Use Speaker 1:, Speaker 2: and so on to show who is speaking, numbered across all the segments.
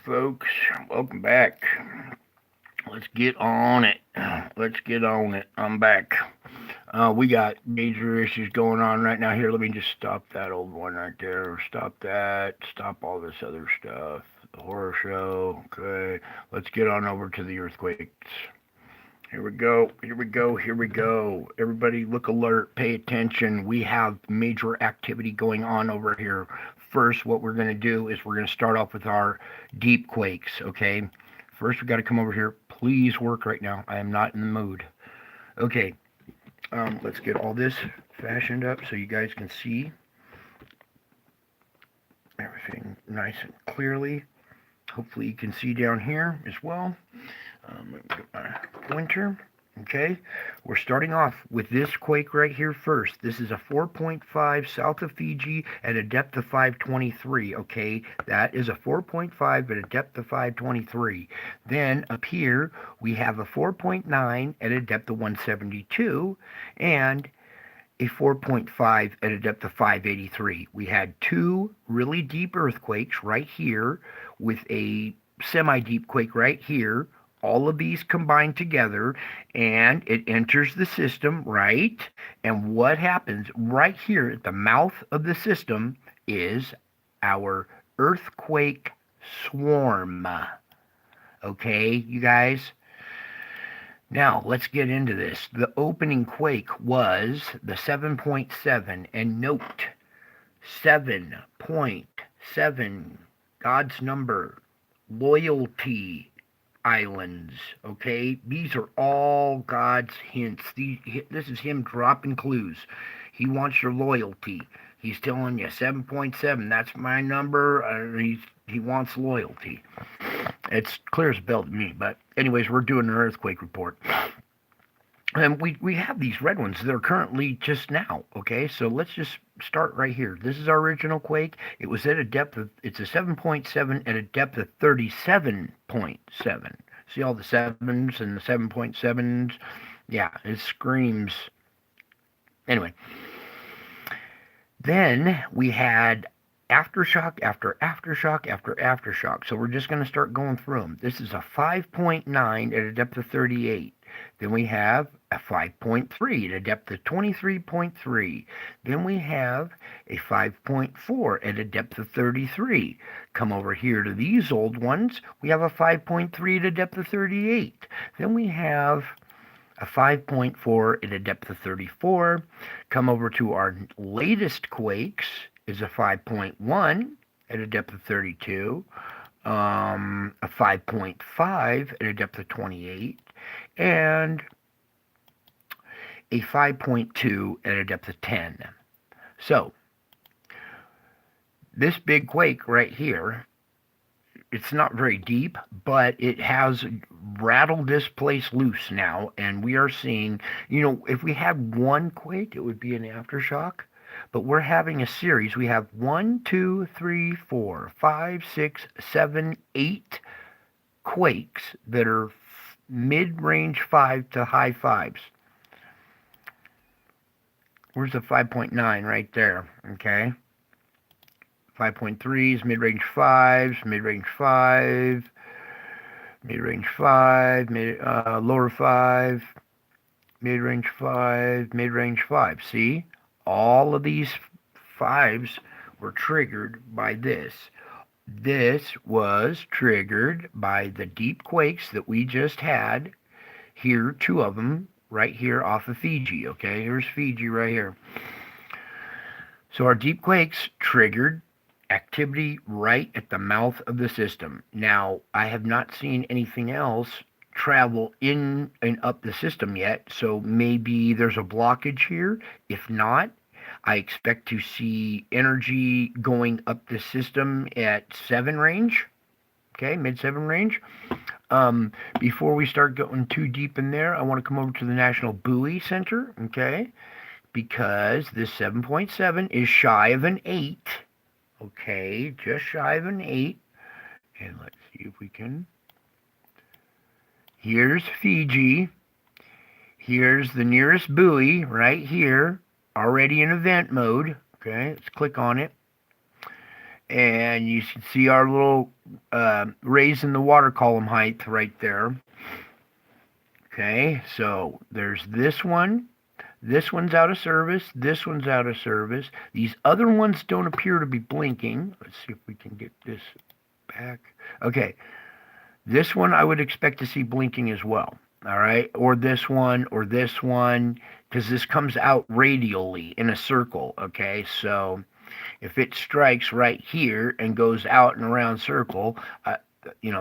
Speaker 1: folks. Welcome back. Let's get on it. Let's get on it. I'm back. We got major issues going on right now. Here, let me just stop that old one right there. Stop that. Stop all this other stuff. The horror show. Okay. Let's get on over to the earthquakes. Here we go. Here we go. Here we go. Everybody, look alert. Pay attention. We have major activity going on over here. First, what we're going to do is we're going to start off with our deep quakes, okay? First, we got to come over here. Please work right now. I am not in the mood. Okay, let's get all this fashioned up so you guys can see everything nice and clearly. Hopefully, you can see down here as well. Pointer. Okay, we're starting off with this quake right here first. This is a 4.5 south of Fiji at a depth of 523. Okay, that is a 4.5 at a depth of 523. Then up here we have a 4.9 at a depth of 172 and a 4.5 at a depth of 583. We had two really deep earthquakes right here with a semi-deep quake right here. All of these combined together, and it enters the system, right? And what happens right here at the mouth of the system is our earthquake swarm. Okay, you guys? Now, let's get into this. The opening quake was the 7.7, and note 7.7, God's number, loyalty, islands. Okay, these are all God's hints. This is him dropping clues. He wants your loyalty. He's telling you 7.7, that's my number. He wants loyalty. It's clear as a bell to me. But anyways, we're doing an earthquake report. And we have these red ones that are currently just now, okay? So let's just start right here. This is our original quake. It was at a depth of, it's a 7.7 at a depth of 37.7. See all the 7s and the 7.7s? Yeah, it screams. Anyway. Then we had aftershock after aftershock after aftershock. So we're just going to start going through them. This is a 5.9 at a depth of 38. Then we have a 5.3 at a depth of 23.3. Then we have a 5.4 at a depth of 33. Come over here to these old ones. We have a 5.3 at a depth of 38. Then we have a 5.4 at a depth of 34. Come over to our latest quakes is a 5.1 at a depth of 32. A 5.5 at a depth of 28, and a 5.2 at a depth of 10. So, this big quake right here, it's not very deep, but it has rattled this place loose now, and we are seeing, if we had one quake, it would be an aftershock. But we're having a series. We have 1, 2, 3, 4, 5, 6, 7, 8 quakes that are mid-range 5 to high 5s. Where's the 5.9 right there? Okay. 5.3s, mid-range 5s, mid-range 5, mid-range 5, lower 5, mid-range 5, mid-range 5. See? All of these 5s were triggered by this. This was triggered by the deep quakes that we just had. Here, 2 of them, right here off of Fiji, okay? Here's Fiji right here. So our deep quakes triggered activity right at the mouth of the system. Now, I have not seen anything else travel in and up the system yet, so maybe there's a blockage here. If not, I expect to see energy going up the system at 7 range, okay, mid-7 range. Before we start going too deep in there, I want to come over to the National Buoy Center, okay, because this 7.7 is shy of an 8, okay, just shy of an 8, and let's see if we can. Here's Fiji. Here's the nearest buoy right here, already in event mode. Okay, let's click on it. And you can see our little raise in the water column height right there. Okay, so there's this one. This one's out of service. This one's out of service. These other ones don't appear to be blinking. Let's see if we can get this back. Okay, this one I would expect to see blinking as well. All right, or this one, because this comes out radially in a circle. Okay, so if it strikes right here and goes out and around circle,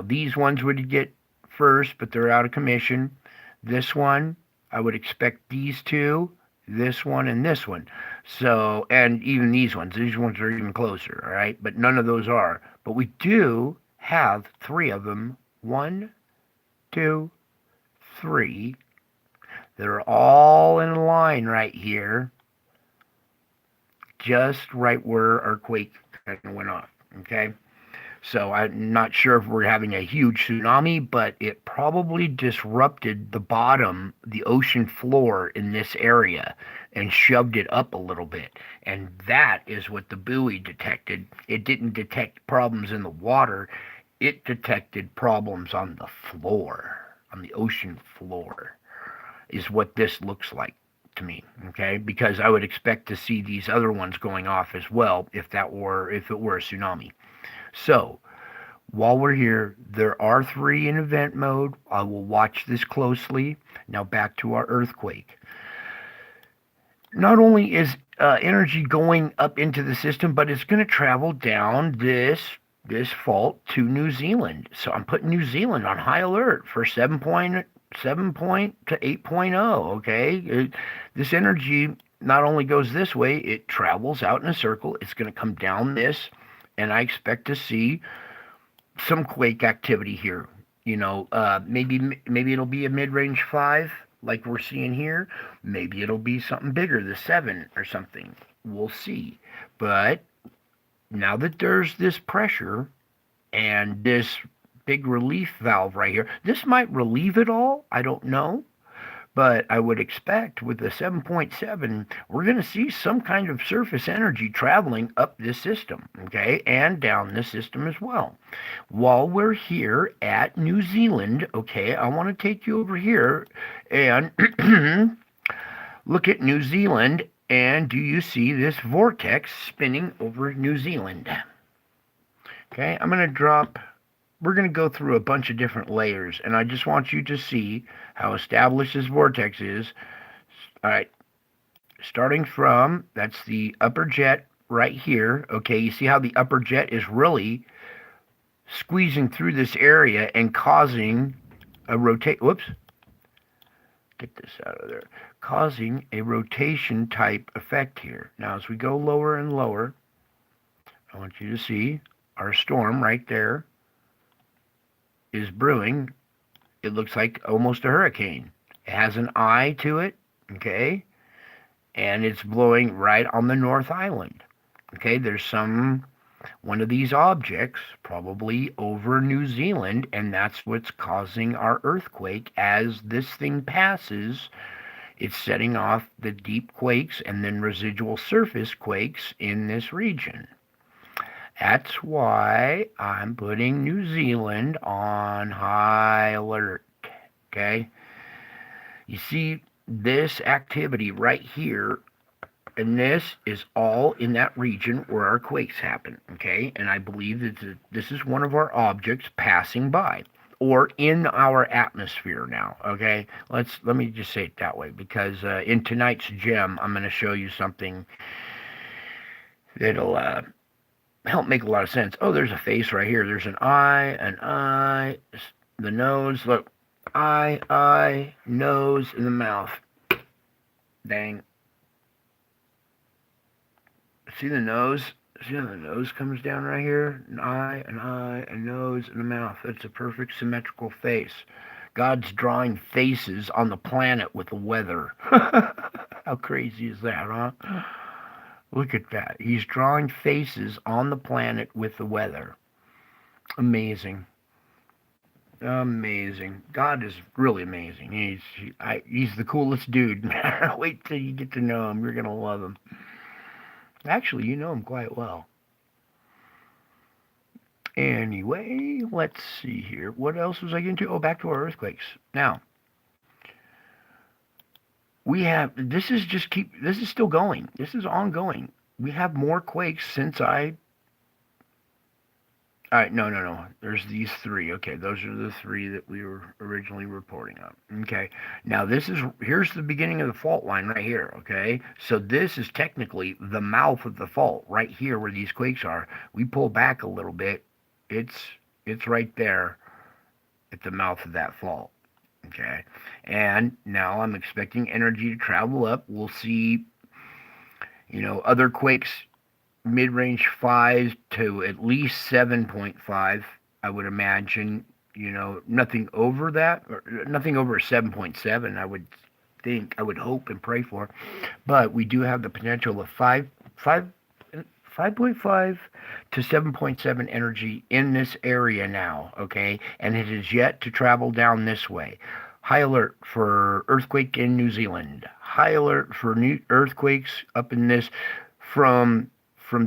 Speaker 1: these ones would get first, but they're out of commission. This one, I would expect these two, this one, and this one. So, and even these ones are even closer, all right? But none of those are. But we do have three of them. One, two, three. They're all in a line right here, just right where our quake kind of went off, okay? So I'm not sure if we're having a huge tsunami, but it probably disrupted the bottom, the ocean floor in this area and shoved it up a little bit. And that is what the buoy detected. It didn't detect problems in the water. It detected problems on the floor, on the ocean floor, is what this looks like to me, okay? Because I would expect to see these other ones going off as well if it were a tsunami. So, while we're here, there are three in event mode. I will watch this closely. Now back to our earthquake. Not only is energy going up into the system, but it's going to travel down this fault to New Zealand. So I'm putting New Zealand on high alert for 7.7 to 8.0. Okay, this energy not only goes this way, it travels out in a circle. It's going to come down this, and I expect to see some quake activity here. Maybe it'll be a mid-range 5 like we're seeing here. Maybe it'll be something bigger, the 7 or something. We'll see. But now that there's this pressure and this big relief valve right here, this might relieve it all. I don't know. But I would expect with the 7.7, we're going to see some kind of surface energy traveling up this system, okay, and down this system as well. While we're here at New Zealand, okay, I want to take you over here and look at New Zealand. And do you see this vortex spinning over New Zealand? Okay, we're going to go through a bunch of different layers, and I just want you to see how established this vortex is. All right, starting from, that's the upper jet right here. Okay, you see how the upper jet is really squeezing through this area and causing a whoops, get this out of there, causing a rotation type effect here. Now, as we go lower and lower, I want you to see our storm right there is brewing. It looks like almost a hurricane. It has an eye to it, okay? And it's blowing right on the North Island. Okay, there's one of these objects probably over New Zealand, and that's what's causing our earthquake. As this thing passes, it's setting off the deep quakes and then residual surface quakes in this region. That's why I'm putting New Zealand on high alert, okay? You see this activity right here, and this is all in that region where our quakes happen, okay? And I believe that this is one of our objects passing by, or in our atmosphere now, okay? Let me just say it that way, because in tonight's gem, I'm going to show you something that'll help make a lot of sense. Oh, there's a face right here. There's an eye, the nose. Look, eye, nose, and the mouth. Dang. See the nose? See how the nose comes down right here? An eye, a nose, and a mouth. That's a perfect symmetrical face. God's drawing faces on the planet with the weather. How crazy is that, huh? Look at that. He's drawing faces on the planet with the weather. Amazing. Amazing. God is really amazing. He's the coolest dude. Wait till you get to know him. You're going to love him. Actually, you know him quite well. Anyway, let's see here. What else was I getting to? Oh, back to our earthquakes. Now, we have, this is still going. This is ongoing. We have more quakes since all right, no. There's these three. Okay, those are the three that we were originally reporting on. Okay, now here's the beginning of the fault line right here. Okay, so this is technically the mouth of the fault right here where these quakes are. We pull back a little bit. It's it's right there at the mouth of that fault. Okay, and now I'm expecting energy to travel up. We'll see, other quakes mid-range 5 to at least 7.5, I would imagine. Nothing over that, or nothing over 7.7, I would think, I would hope and pray for. But we do have the potential of 5.5 to 7.7 energy in this area now, okay? And it is yet to travel down this way. High alert for earthquake in New Zealand. High alert for new earthquakes up in this from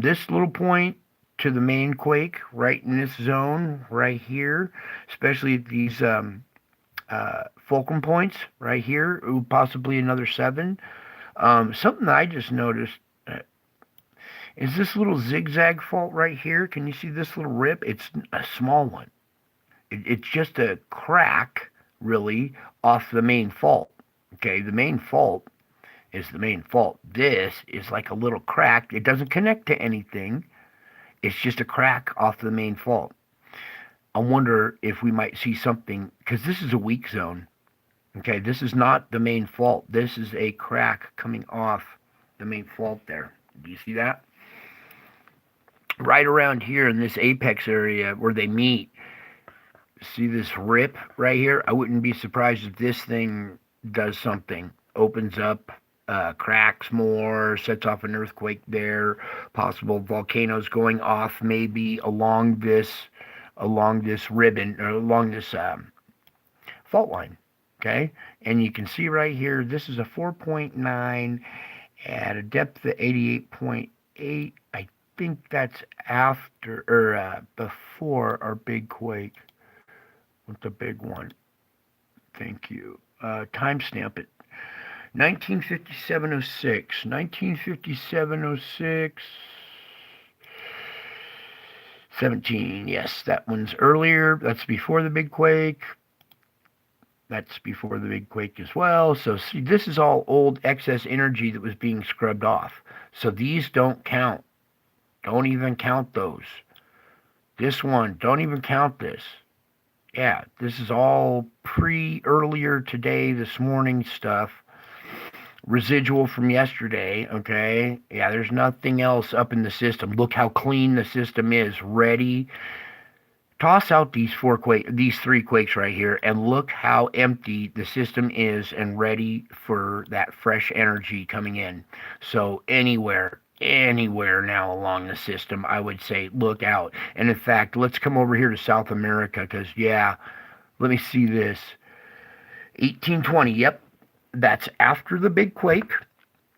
Speaker 1: this little point to the main quake right in this zone right here, especially at these fulcrum points right here, possibly another 7. Something that I just noticed is this little zigzag fault right here. Can you see this little rip? It's a small one. It's just a crack, really, off the main fault. Okay, the main fault is the main fault. This is like a little crack. It doesn't connect to anything. It's just a crack off the main fault. I wonder if we might see something, because this is a weak zone. Okay, this is not the main fault. This is a crack coming off the main fault there. Do you see that? Right around here in this apex area where they meet, see this rip right here? I wouldn't be surprised if this thing does something, opens up, cracks more, sets off an earthquake there, possible volcanoes going off maybe along this ribbon or along this fault line. Okay, and you can see right here, this is a 4.9 at a depth of 88.8. I think that's after or before our big quake with the big one. Thank you. Timestamp it. 1957-06. 1957-06. 17. Yes, that one's earlier. That's before the big quake. That's before the big quake as well. So see, this is all old excess energy that was being scrubbed off. So these don't count. Don't even count those. This one, don't even count this. Yeah, this is all earlier today, this morning stuff. Residual from yesterday, okay? Yeah, there's nothing else up in the system. Look how clean the system is. Ready. Toss out these three quakes right here, and look how empty the system is and ready for that fresh energy coming in. So anywhere now along the system, I would say look out. And in fact, let's come over here to South America, because yeah, let me see this. 1820, yep, that's after the big quake.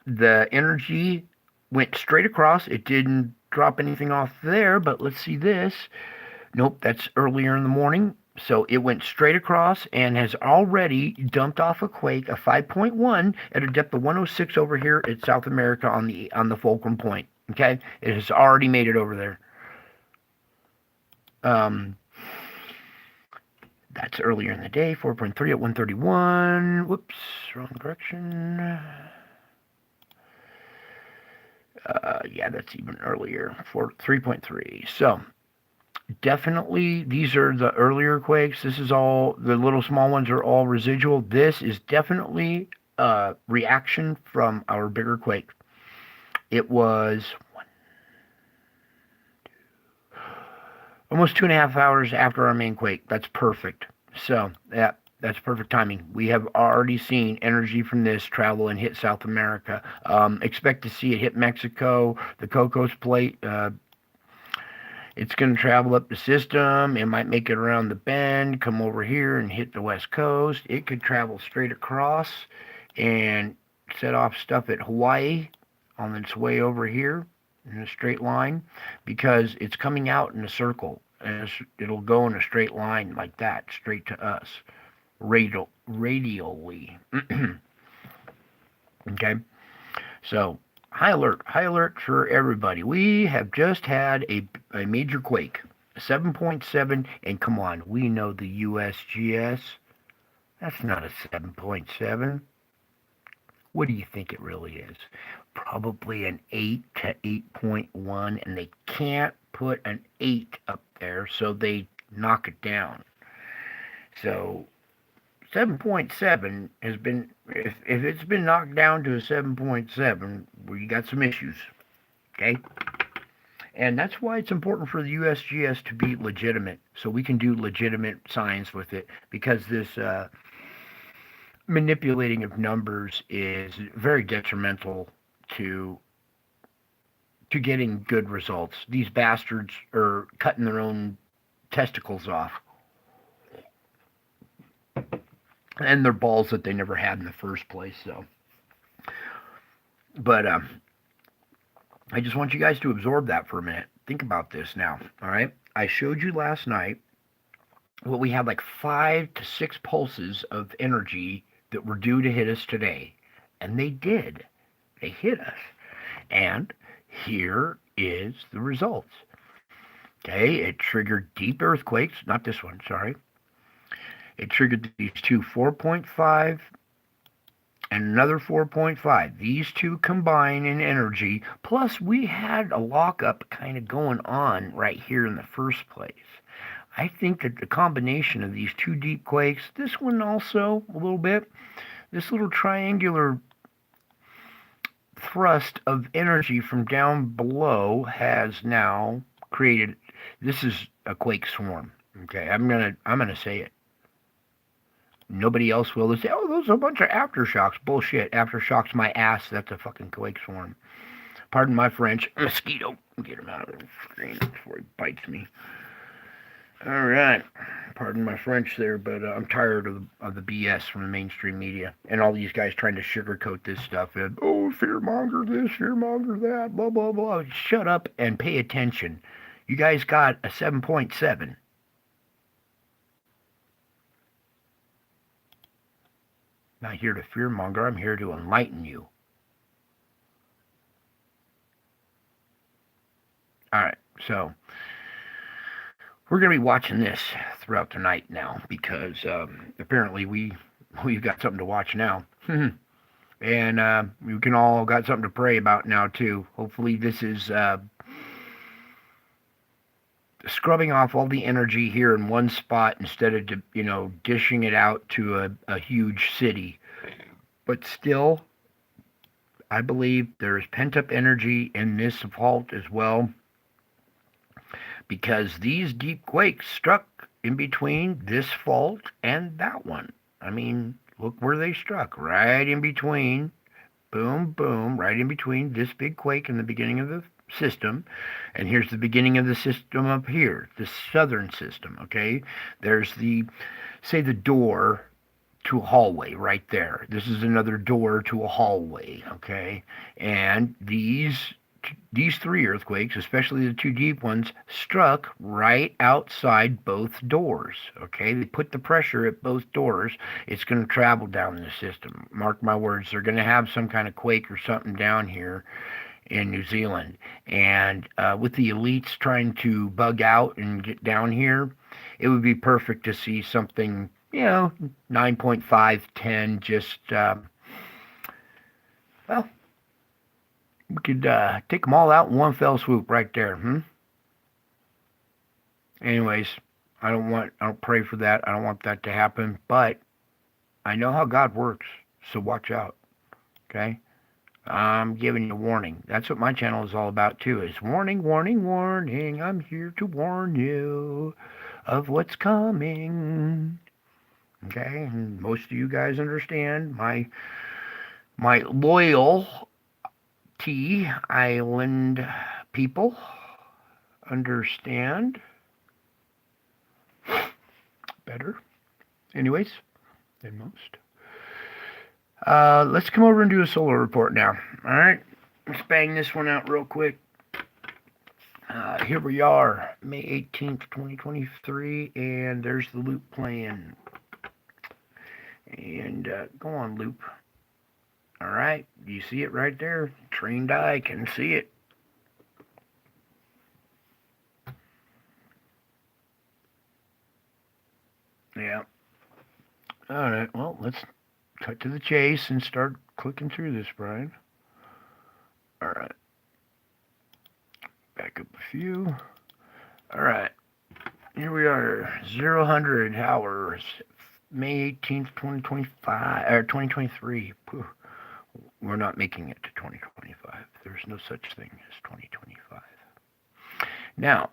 Speaker 1: The energy went straight across. It didn't drop anything off there, but let's see this. Nope, that's earlier in the morning. So it went straight across and has already dumped off a quake, a 5.1 at a depth of 106 over here at South America on the fulcrum point. Okay, it has already made it over there. That's earlier in the day, 4.3 at 131. Whoops, wrong direction. Yeah, that's even earlier, 3.3. So definitely, these are the earlier quakes. This is all, the little small ones are all residual. This is definitely a reaction from our bigger quake. It was almost 2.5 hours after our main quake. That's perfect. So, yeah, that's perfect timing. We have already seen energy from this travel and hit South America. Expect to see it hit Mexico, the Cocos Plate. It's going to travel up the system. It might make it around the bend, come over here and hit the west coast. It could travel straight across and set off stuff at Hawaii on its way over here in a straight line, because it's coming out in a circle. and it'll go in a straight line like that, straight to us, radially. Okay, so high alert for everybody. We have just had a major quake, 7.7, and come on, we know the USGS. That's not a 7.7. What do you think it really is? Probably an 8 to 8.1, and they can't put an 8 up there, so they knock it down. So 7.7 has been, if it's been knocked down to a 7.7, we got some issues, okay? And that's why it's important for the USGS to be legitimate, so we can do legitimate science with it, because this manipulating of numbers is very detrimental to getting good results. These bastards are cutting their own testicles off and their balls that they never had in the first place. So, but I just want you guys to absorb that for a minute. Think about this now. All right, I showed you last night what we had, like 5 to 6 pulses of energy that were due to hit us today, and they did. They hit us, and here is the results. Okay, it triggered deep earthquakes, not this one, sorry. It triggered these two 4.5 and another 4.5. These two combine in energy, plus we had a lockup kind of going on right here in the first place. I think that the combination of these two deep quakes, this one also a little bit, this little triangular thrust of energy from down below has now created, this is a quake swarm. Okay, I'm gonna say it. Nobody else will. They say, oh, those are a bunch of aftershocks. Bullshit. Aftershocks my ass. That's a fucking quake swarm. Pardon my French. Mosquito. Get him out of the screen before he bites me. All right. Pardon my French there, but I'm tired of the BS from the mainstream media and all these guys trying to sugarcoat this stuff. And, oh, fearmonger this, fearmonger that, blah, blah, blah. Shut up and pay attention. You guys got a 7.7. Not here to fearmonger. I'm here to enlighten you. All right, so we're going to be watching this throughout the night now because apparently we've got something to watch now. And we can all got something to pray about now too. Hopefully this is scrubbing off all the energy here in one spot instead of, dishing it out to a huge city. But still, I believe there is pent-up energy in this fault as well, because these deep quakes struck in between this fault and that one. I mean, look where they struck, right in between, boom, boom, right in between this big quake in the beginning of the system, and here's the beginning of the system up here, the southern system, okay? There's the door to a hallway right there. This is another door to a hallway, okay? And these three earthquakes, especially the two deep ones, struck right outside both doors, okay? They put the pressure at both doors. It's going to travel down the system. Mark my words, they're going to have some kind of quake or something down here in New Zealand. And with the elites trying to bug out and get down here, it would be perfect to see something, 9.5, 10, just, well, we could take them all out in one fell swoop right there. Anyways, I don't pray for that. I don't want that to happen, but I know how God works, so watch out, okay? I'm giving you a warning. That's what my channel is all about too, is warning, warning, warning. I'm here to warn you of what's coming. Okay, and most of you guys understand my loyal Island people understand better, anyways, than most. Let's come over and do a solar report now. All right, let's bang this one out real quick. Here we are, May 18th, 2023, and there's the loop playing. And go on, loop. All right, you see it right there? Trained eye can see it. Yeah. All right, well, let's cut to the chase and start clicking through this, Brian. All right. Back up a few. All right. Here we are, 0 hours, May 18th, 2025, or 2023. We're not making it to 2025. There's no such thing as 2025. Now,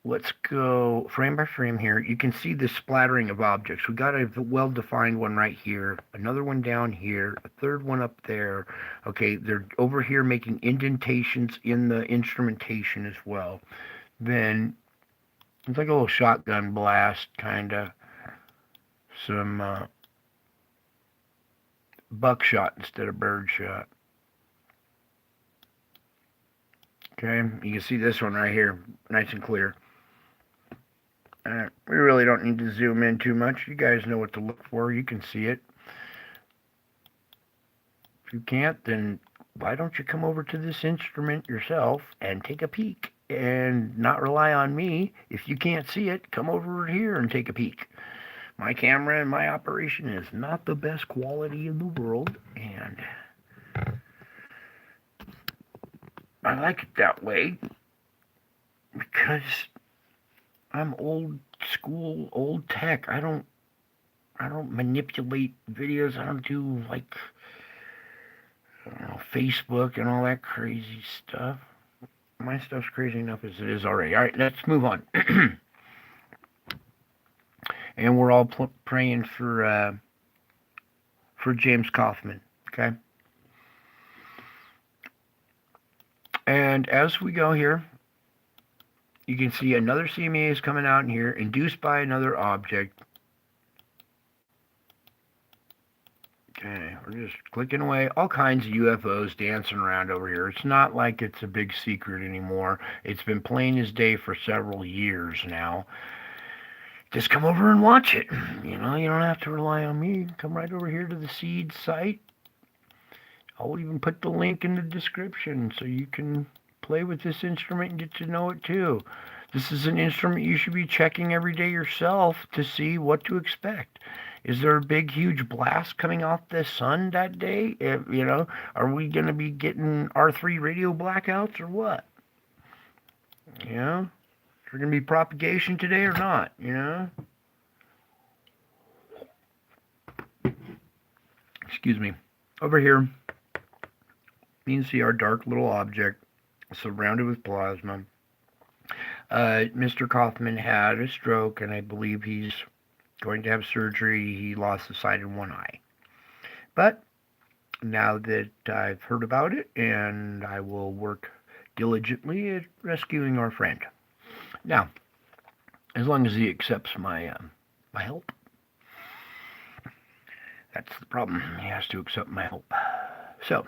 Speaker 1: let's go frame by frame here. You can see the splattering of objects. We got a well-defined one right here, another one down here, a third one up there. Okay, they're over here making indentations in the instrumentation as well. Then it's like a little shotgun blast, kind of. Some buckshot instead of birdshot. Okay, you can see this one right here, nice and clear. We really don't need to zoom in too much. You guys know what to look for. You can see it. If you can't, then why don't you come over to this instrument yourself and take a peek and not rely on me. If you can't see it, come over here and take a peek. My camera and my operation is not the best quality in the world, and I like it that way because I'm old school, old tech. I don't manipulate videos. I don't do like Facebook and all that crazy stuff. My stuff's crazy enough as it is already. All right, let's move on. And we're all praying for James Kaufman. Okay. And as we go here, you can see another CME is coming out in here, induced by another object. Okay, we're just clicking away. All kinds of UFOs dancing around over here. It's not like it's a big secret anymore. It's been plain as day for several years now. Just come over and watch it. You know, you don't have to rely on me. Come right over here to the SEED site. I'll even put the link in the description so you can play with this instrument and get to know it too. This is an instrument you should be checking every day yourself to see what to expect. Is there a big, huge blast coming off the sun that day? You know, are we going to be getting R3 radio blackouts or what? You know, is there going to be propagation today or not? You know? Excuse me. Over here, you can see our dark little object surrounded with plasma. Mr. Kaufman had a stroke, and I believe he's going to have surgery. He lost the sight in one eye. But now that I've heard about it, and I will work diligently at rescuing our friend. Now, as long as he accepts my help. That's the problem. He has to accept my help. So,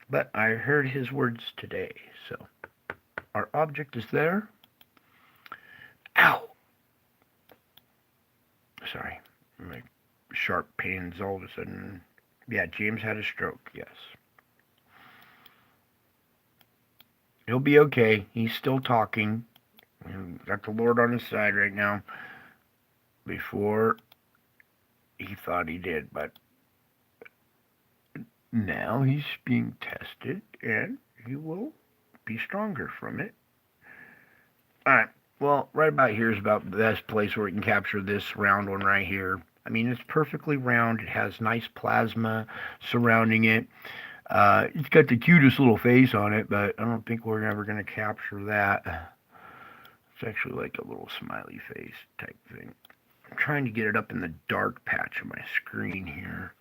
Speaker 1: but I heard his words today. So, our object is there. Ow! Sorry. My sharp pains all of a sudden. Yeah, James had a stroke, yes. He'll be okay. He's still talking. Got the Lord on his side right now. Before he thought he did, but now he's being tested and he will be stronger from it. Alright, well, right about here is about the best place where we can capture this round one right here. I mean, it's perfectly round. It has nice plasma surrounding it. It's got the cutest little face on it, but I don't think we're ever going to capture that. It's actually like a little smiley face type thing. I'm trying to get it up in the dark patch of my screen here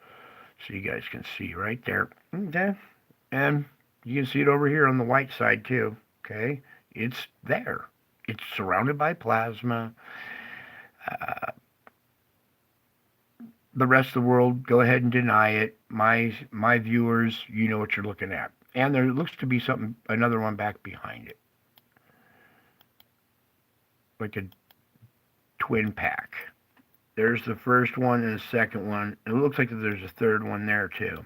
Speaker 1: so you guys can see right there. Okay. And you can see it over here on the white side too. Okay. It's there. It's surrounded by plasma. The rest of the world, go ahead and deny it. My viewers, you know what you're looking at. And there looks to be another one back behind it. like a twin pack. There's the first one and the second one. It looks like there's a third one there too.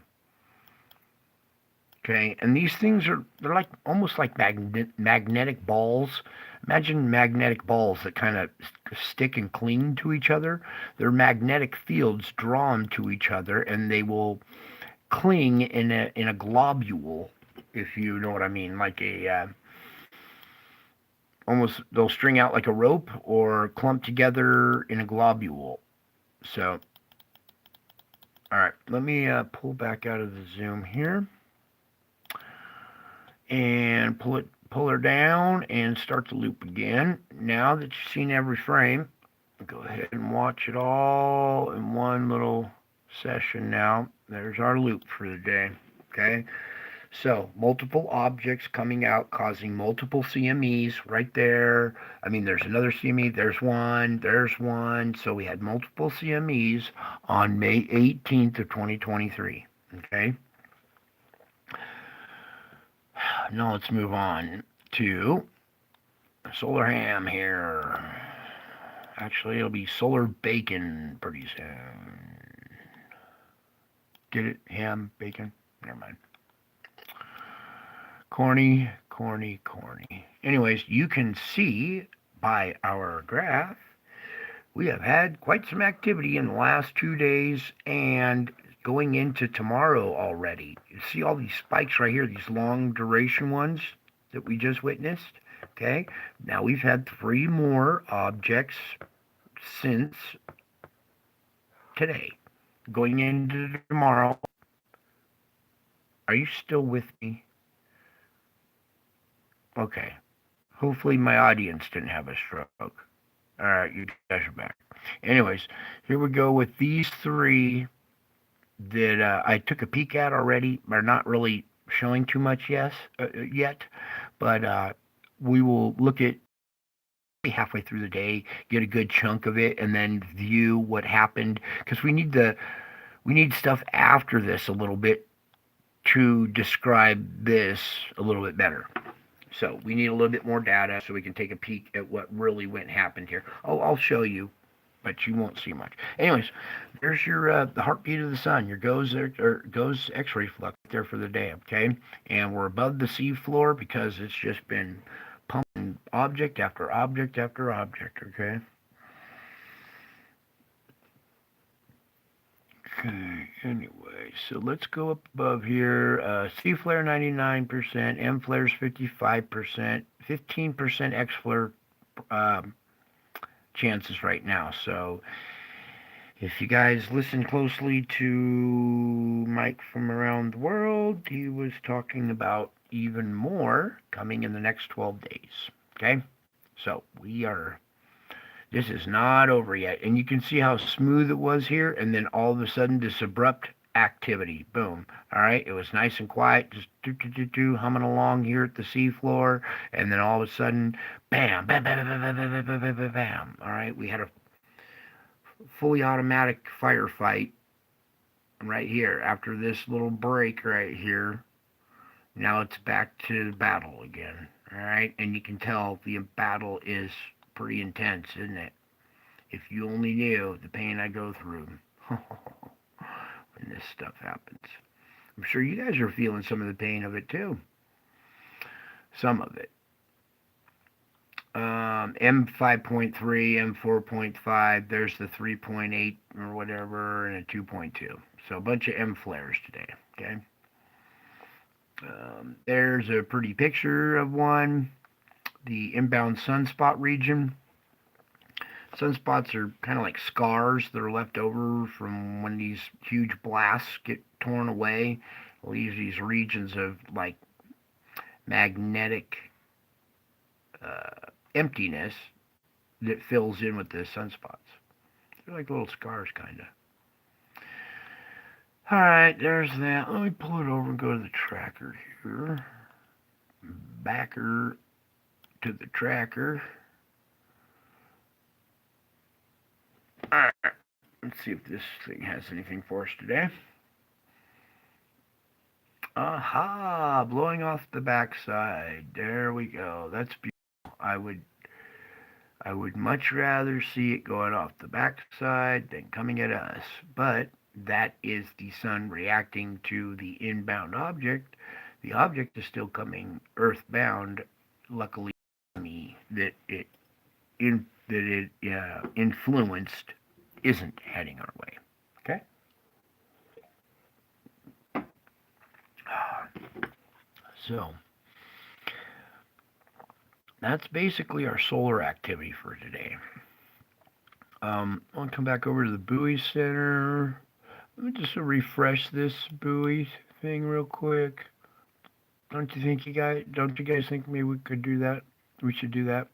Speaker 1: Okay, and these things they're like almost like magnetic balls. Imagine magnetic balls that kind of stick and cling to each other. Their magnetic fields draw them to each other, and they will cling in a globule, if you know what I mean, like a almost they'll string out like a rope or clump together in a globule. So, all right, let me pull back out of the zoom here and pull her down and start the loop again. Now that you've seen every frame, go ahead and watch it all in one little session now. There's our loop for the day. Okay. So multiple objects coming out causing multiple CMEs right there. I mean, there's another CME, there's one. So we had multiple CMEs on May 18th of 2023. Okay. Now let's move on to solar ham here. Actually, it'll be solar bacon pretty soon. Get it? Ham, bacon? Never mind. Corny. Anyways, you can see by our graph, we have had quite some activity in the last 2 days and going into tomorrow already. You see all these spikes right here, these long duration ones that we just witnessed? Okay, now we've had 3 more objects since today. Going into tomorrow. Are you still with me? Okay. Hopefully my audience didn't have a stroke. All right, you guys are back. Anyways, here we go with these 3 that I took a peek at already. They're not really showing too much yet, but we will look at halfway through the day, get a good chunk of it, and then view what happened because we need stuff after this a little bit to describe this a little bit better. So we need a little bit more data so we can take a peek at what really happened here. Oh, I'll show you, but you won't see much. Anyways, there's your the heartbeat of the sun, your GOES X-ray flux there for the day. Okay, and we're above the sea floor because it's just been pumping object after object after object. Okay. Okay, anyway, so let's go up above here. C flare 99%, M flares 55%, 15% X flare chances right now. So if you guys listen closely to Mike from around the world, he was talking about even more coming in the next 12 days. Okay, so this is not over yet. And you can see how smooth it was here. And then all of a sudden, this abrupt activity. Boom. All right. It was nice and quiet, just humming along here at the seafloor. And then all of a sudden, bam, bam, bam, bam, bam, bam, bam, bam, bam, bam. All right. We had a fully automatic firefight right here after this little break right here. Now it's back to the battle again. All right. And you can tell the battle is pretty intense, isn't it? If you only knew the pain I go through when this stuff happens. I'm sure you guys are feeling some of the pain of it too. Some of it. M5.3, M4.5, there's the 3.8 or whatever, and a 2.2. So a bunch of M flares today, okay? There's a pretty picture of one. The inbound sunspot region. Sunspots are kind of like scars that are left over from when these huge blasts get torn away. It leaves these regions of like magnetic emptiness that fills in with the sunspots. They're like little scars, kind of. All right, there's that. Let me pull it over and go to the tracker here. Backer to the tracker. Alright, let's see if this thing has anything for us today. Aha! Blowing off the backside. There we go. That's beautiful. I would much rather see it going off the backside than coming at us. But that is the sun reacting to the inbound object. The object is still coming earthbound. Luckily, me that it influenced isn't heading our way. Okay. So that's basically our solar activity for today. I'll come back over to the buoy center. Let me just refresh this buoy thing real quick. Don't you guys think maybe we could do that? We should do that.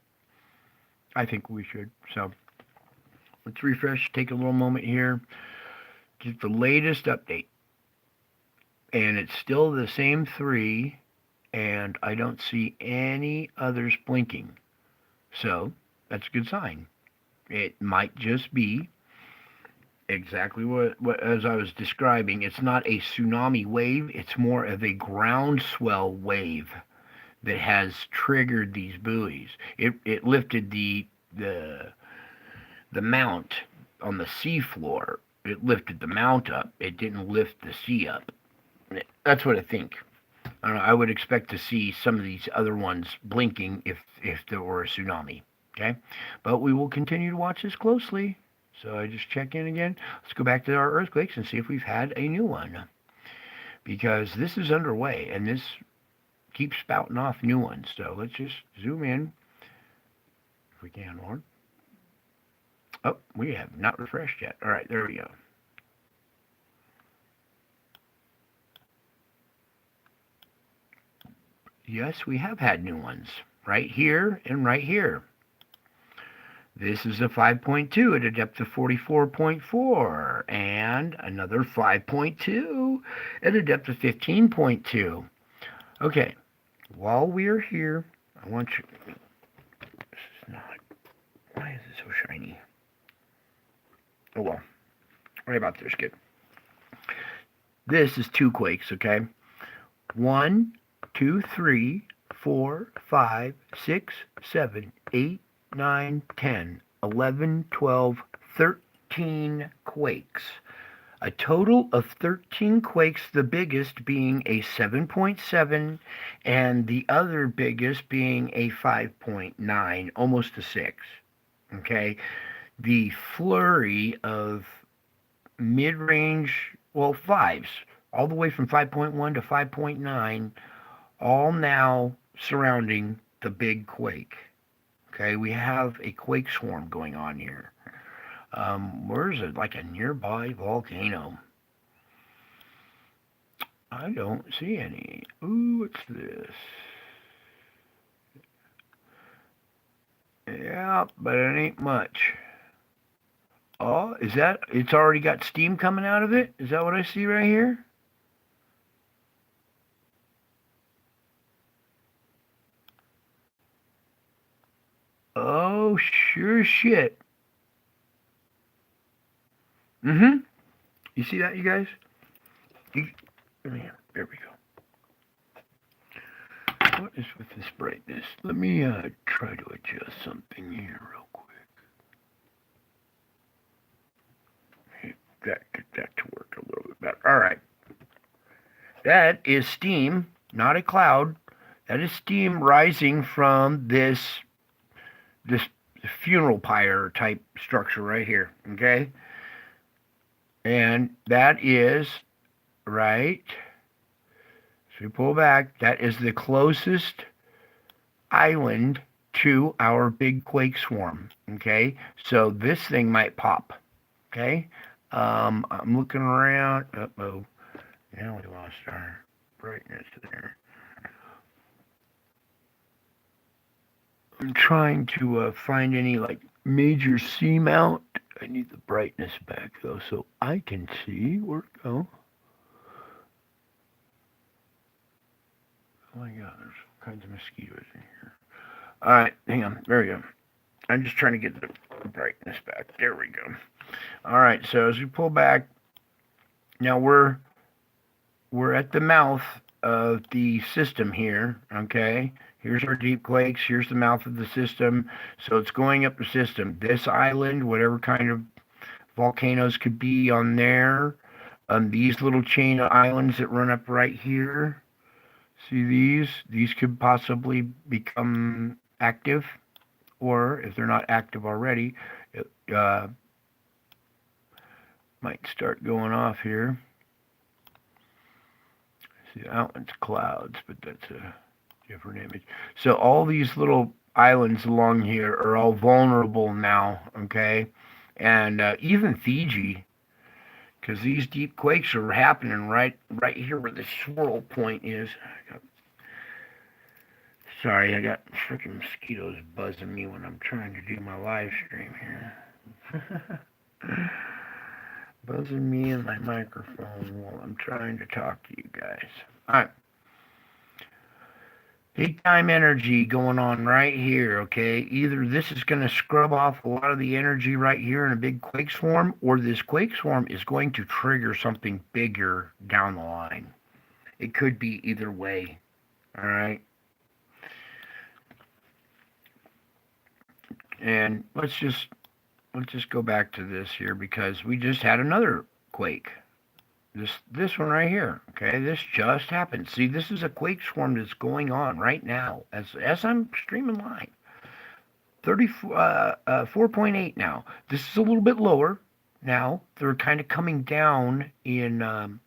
Speaker 1: I think we should. So let's refresh, take a little moment here. Get the latest update. And it's still the same 3, and I don't see any others blinking. So that's a good sign. It might just be exactly what as I was describing. It's not a tsunami wave, it's more of a groundswell wave that has triggered these buoys. It lifted the mount on the seafloor. It lifted the mount up. It didn't lift the sea up. That's what I think. I don't know, I would expect to see some of these other ones blinking if there were a tsunami. Okay, but we will continue to watch this closely. So I just check in again. Let's go back to our earthquakes and see if we've had a new one, because this is underway and this keeps spouting off new ones. So let's just zoom in if we can, Lord. Oh, we have not refreshed yet. All right, there we go. Yes, we have had new ones right here and right here. This is a 5.2 at a depth of 44.4, and another 5.2 at a depth of 15.2. Okay, while we are here, I want you. This is not. Why is it so shiny? Oh well. Right about there's good. This is 2 quakes, okay? 1, 2, 3, 4, 5, 6, 7, 8, 9, 10, 11, 12, 13 quakes. A total of 13 quakes, the biggest being a 7.7 and the other biggest being a 5.9, almost a 6. Okay? The flurry of mid-range, well, 5s, all the way from 5.1 to 5.9, all now surrounding the big quake. Okay, we have a quake swarm going on here. Where's it? Like a nearby volcano? I don't see any. Ooh, what's this? Yeah, but it ain't much. Oh, is that? It's already got steam coming out of it? Is that what I see right here? Oh, sure shit. Mm-hmm. You see that, you guys? There we go. What is with this brightness? Let me try to adjust something here real quick. Get that to work a little bit better. All right. That is steam, not a cloud. That is steam rising from this funeral pyre type structure right here. Okay. And that is right. So we pull back. That is the closest island to our big quake swarm. Okay. So this thing might pop. Okay. I'm looking around. Uh-oh. Now we lost our brightness there. I'm trying to find any like major seamount. I need the brightness back though, so I can see where it go. Oh my god, there's all kinds of mosquitoes in here. All right, hang on. There we go. I'm just trying to get the brightness back. There we go. All right, so as we pull back, now we're at the mouth of the system here. Okay, here's our deep quakes. Here's the mouth of the system. So it's going up the system. This island, whatever kind of volcanoes could be on there. These little chain of islands that run up right here. See these? These could possibly become active, or if they're not active already, it might start going off here. See, that one's clouds, but that's a different image. So all these little islands along here are all vulnerable now, okay? And even Fiji, because these deep quakes are happening right here where the swirl point is. Sorry, I got freaking mosquitoes buzzing me when I'm trying to do my live stream here. Buzzing me in my microphone while I'm trying to talk to you guys. All right. Big time energy going on right here, okay? Either this is going to scrub off a lot of the energy right here in a big quake swarm, or this quake swarm is going to trigger something bigger down the line. It could be either way, all right? And let's just go back to this here because we just had another quake. This one right here, okay? This just happened. See, this is a quake swarm that's going on right now as I'm streaming live. 4.8 now. This is a little bit lower now. They're kind of coming down in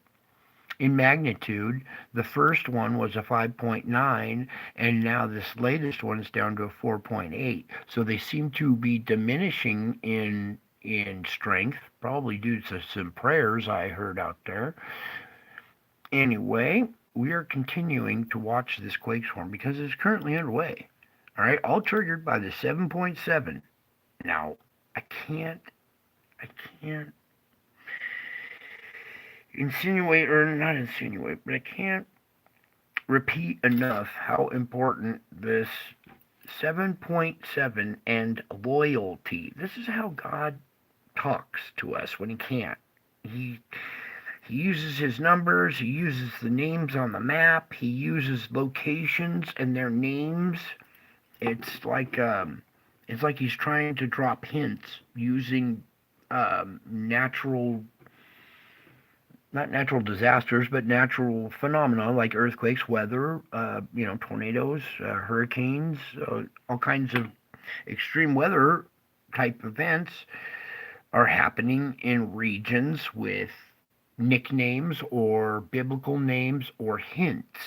Speaker 1: magnitude. The first one was a 5.9, and now this latest one is down to a 4.8. So they seem to be diminishing in strength, probably due to some prayers I heard out there. Anyway, we are continuing to watch this quake swarm because it's currently underway. All right, all triggered by the 7.7. Now, I can't insinuate, or not insinuate, but I can't repeat enough how important this 7.7 and loyalty. This is how God talks to us when he can't. He uses his numbers, he uses the names on the map, he uses locations and their names. It's like he's trying to drop hints using not natural disasters, but natural phenomena like earthquakes, weather, tornadoes, hurricanes, all kinds of extreme weather type events are happening in regions with nicknames or biblical names or hints.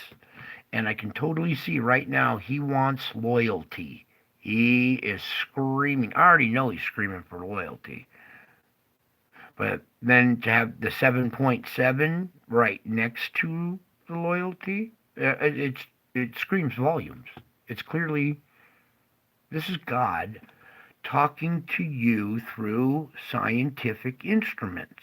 Speaker 1: And I can totally see right now he wants loyalty. He is screaming. I already know he's screaming for loyalty. But then to have the 7.7 right next to the loyalty, it screams volumes. It's clearly, this is God talking to you through scientific instruments.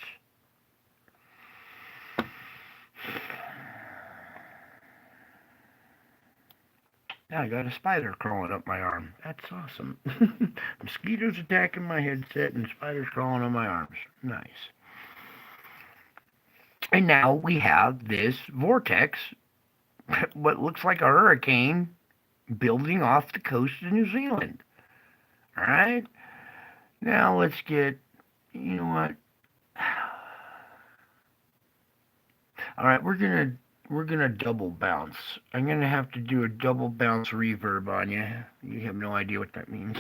Speaker 1: Now I got a spider crawling up my arm. That's awesome. Mosquitoes attacking my headset and spiders crawling on my arms. Nice. And now we have this vortex, what looks like a hurricane, building off the coast of New Zealand. All right. Now let's get, you know what? All right, we're gonna double bounce. I'm gonna have to do a double bounce reverb on you. You have no idea what that means.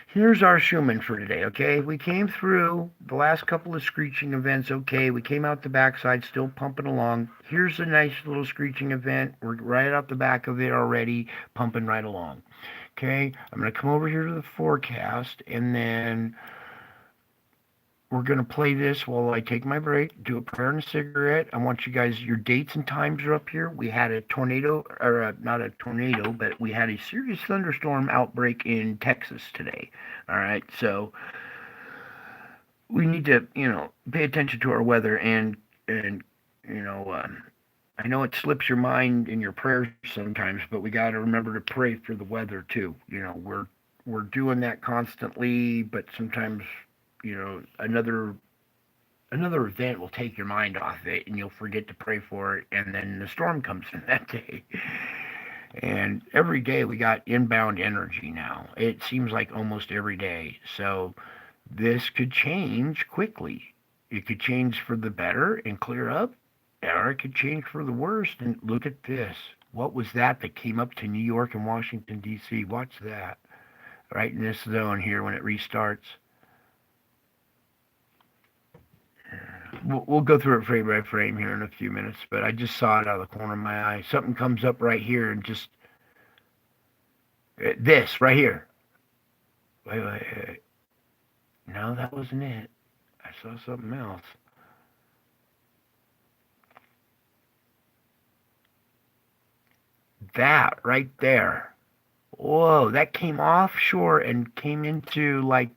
Speaker 1: Here's our Schumann for today, okay? We came through the last couple of screeching events, okay? We came out the backside, still pumping along. Here's a nice little screeching event. We're right out the back of it already, pumping right along. Okay, I'm going to come over here to the forecast, and then we're going to play this while I take my break, do a prayer and a cigarette. I want you guys, your dates and times are up here. We had a tornado, or not a tornado, but we had a serious thunderstorm outbreak in Texas today. All right, so we need to, pay attention to our weather and I know it slips your mind in your prayers sometimes, but we got to remember to pray for the weather too. We're doing that constantly, but sometimes another another event will take your mind off it, and you'll forget to pray for it, and then the storm comes in that day. And every day we got inbound energy now. It seems like almost every day. So this could change quickly. It could change for the better and clear up, or it could change for the worst. And look at this. What was that came up to New York and Washington, D.C.? Watch that. Right in this zone here when it restarts. We'll go through it frame by frame here in a few minutes, but I just saw it out of the corner of my eye. Something comes up right here and just this right here. Wait. No, that wasn't it. I saw something else. That right there. Whoa, that came offshore and came into like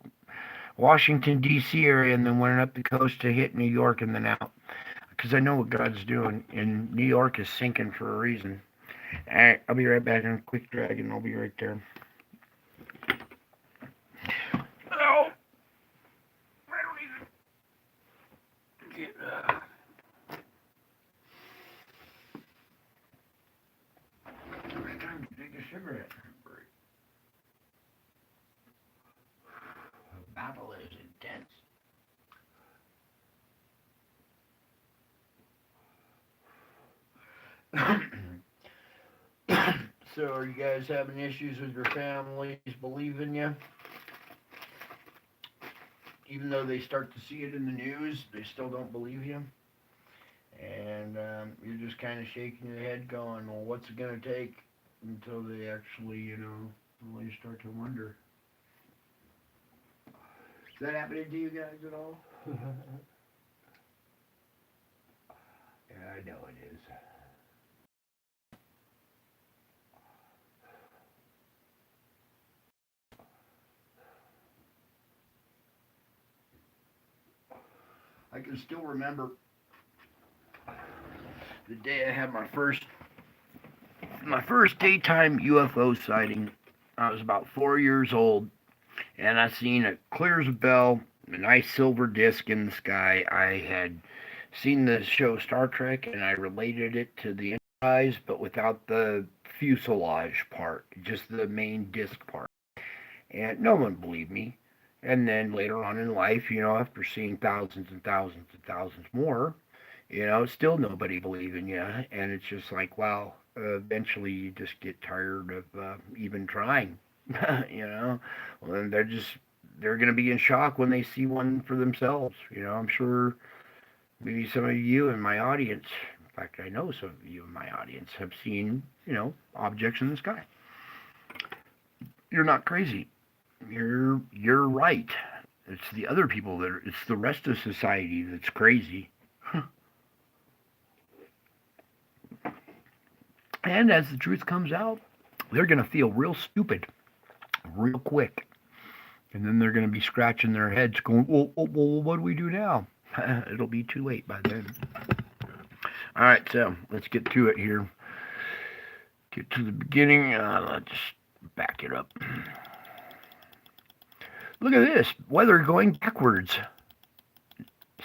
Speaker 1: Washington, D.C. area and then went up the coast to hit New York and then out. Because I know what God's doing, and New York is sinking for a reason. All right, I'll be right back on Quick Dragon. I'll be right there. Oh, I don't even get. It's time to take a cigarette break. The battle is intense. So, are you guys having issues with your families believing you? Even though they start to see it in the news, they still don't believe you? And you're just kind of shaking your head going, well, what's it going to take until they actually, really start to wonder. Is that happening to you guys at all? Yeah, I know it is. I can still remember the day I had my first daytime UFO sighting. I was about 4 years old, and I seen it clear as a bell, a nice silver disc in the sky. I had seen the show Star Trek, and I related it to the Enterprise, but without the fuselage part, just the main disc part. And no one believed me. And then later on in life, after seeing thousands and thousands and thousands more, still nobody believing you. And it's just like, wow, eventually you just get tired of even trying, you know. Well, then they're going to be in shock when they see one for themselves. I'm sure maybe some of you in my audience, in fact, I know some of you in my audience have seen, objects in the sky. You're not crazy. You're right. It's the other people it's the rest of society that's crazy. And as the truth comes out, they're going to feel real stupid real quick. And then they're going to be scratching their heads going, well, what do we do now? It'll be too late by then. All right, so let's get to it here. Get to the beginning. Let's back it up. Look at this. Weather going backwards.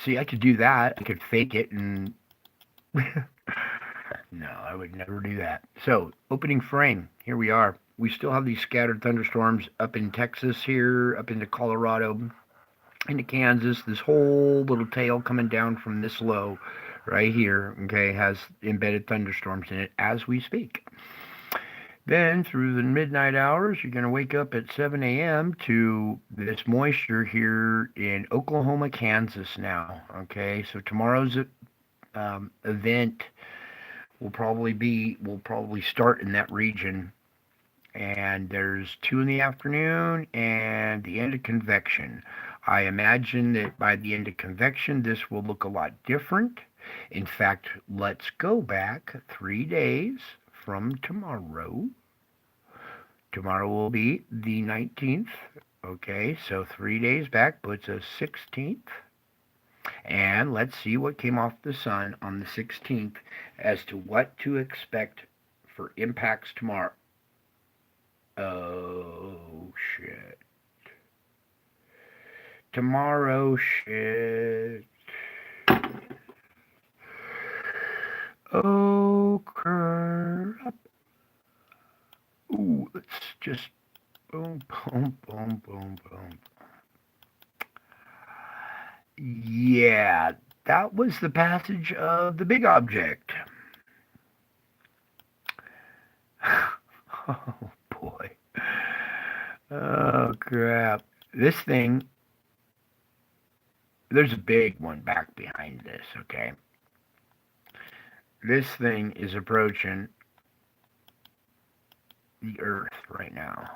Speaker 1: See, I could do that. I could fake it and... No, I would never do that. So, opening frame. Here we are. We still have these scattered thunderstorms up in Texas here, up into Colorado, into Kansas. This whole little tail coming down from this low right here, okay, has embedded thunderstorms in it as we speak. Then through the midnight hours, you're going to wake up at 7 a.m. to this moisture here in Oklahoma, Kansas now. Okay, so tomorrow's event will probably start in that region. And there's 2 in the afternoon and the end of convection. I imagine that by the end of convection, this will look a lot different. In fact, let's go back 3 days from tomorrow. Tomorrow will be the 19th. Okay, so 3 days back puts us 16th. And let's see what came off the sun on the 16th as to what to expect for impacts tomorrow. Oh, shit. Tomorrow, shit. Oh, crap. Ooh, let's just boom, boom, boom, boom, boom. Yeah, that was the passage of the big object. Oh, boy. Oh, crap. This thing, there's a big one back behind this, okay? This thing is approaching the Earth right now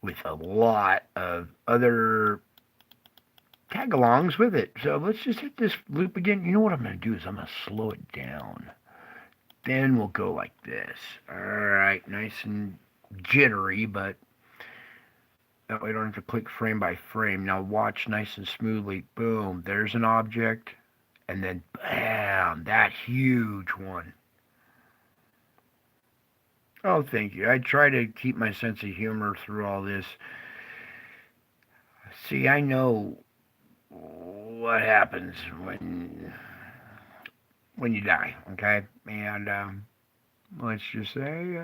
Speaker 1: with a lot of other tag alongs with it. So let's just hit this loop again. You know what I'm going to do is I'm going to slow it down. Then we'll go like this. All right, nice and jittery, but that way I don't have to click frame by frame. Now watch nice and smoothly. Boom, there's an object. And then bam, that huge one. Oh, thank you. I try to keep my sense of humor through all this. See, I know what happens when you die, okay? And let's just say,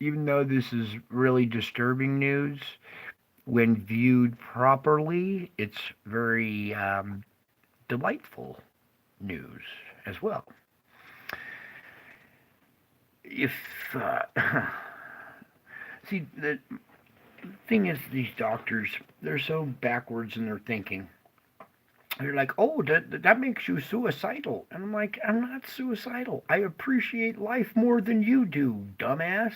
Speaker 1: even though this is really disturbing news, when viewed properly, it's very delightful news as well. If see, the thing is, these doctors, they're so backwards in their thinking. They're like, oh, that makes you suicidal. And I'm like, I'm not suicidal. I appreciate life more than you do, dumbass.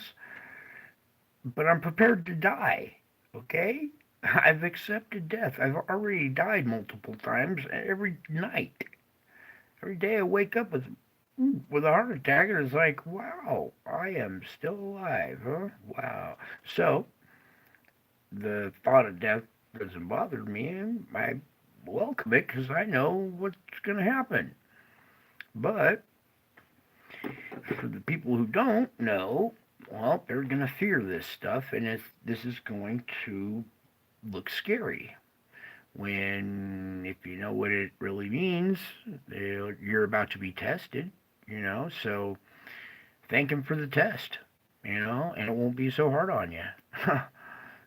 Speaker 1: But I'm prepared to die, okay? I've accepted death. I've already died multiple times every night. Every day I wake up with a heart attack, and it's like, wow, I am still alive, huh? Wow. So the thought of death doesn't bother me, and I welcome it because I know what's going to happen. But for the people who don't know, well, they're going to fear this stuff, and this is going to look scary. When, if you know what it really means, you're about to be tested, so thank him for the test, and it won't be so hard on you.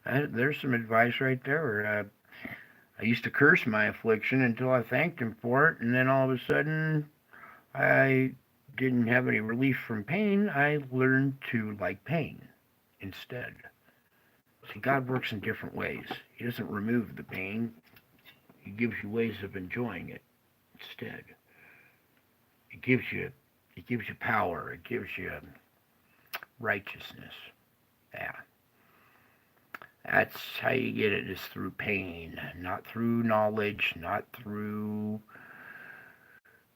Speaker 1: There's some advice right there. I used to curse my affliction until I thanked him for it, and then all of a sudden, I didn't have any relief from pain. I learned to like pain instead. See, God works in different ways. He doesn't remove the pain. He gives you ways of enjoying it instead. It gives you power. It gives you righteousness. Yeah. That's how you get it, is through pain, not through knowledge, not through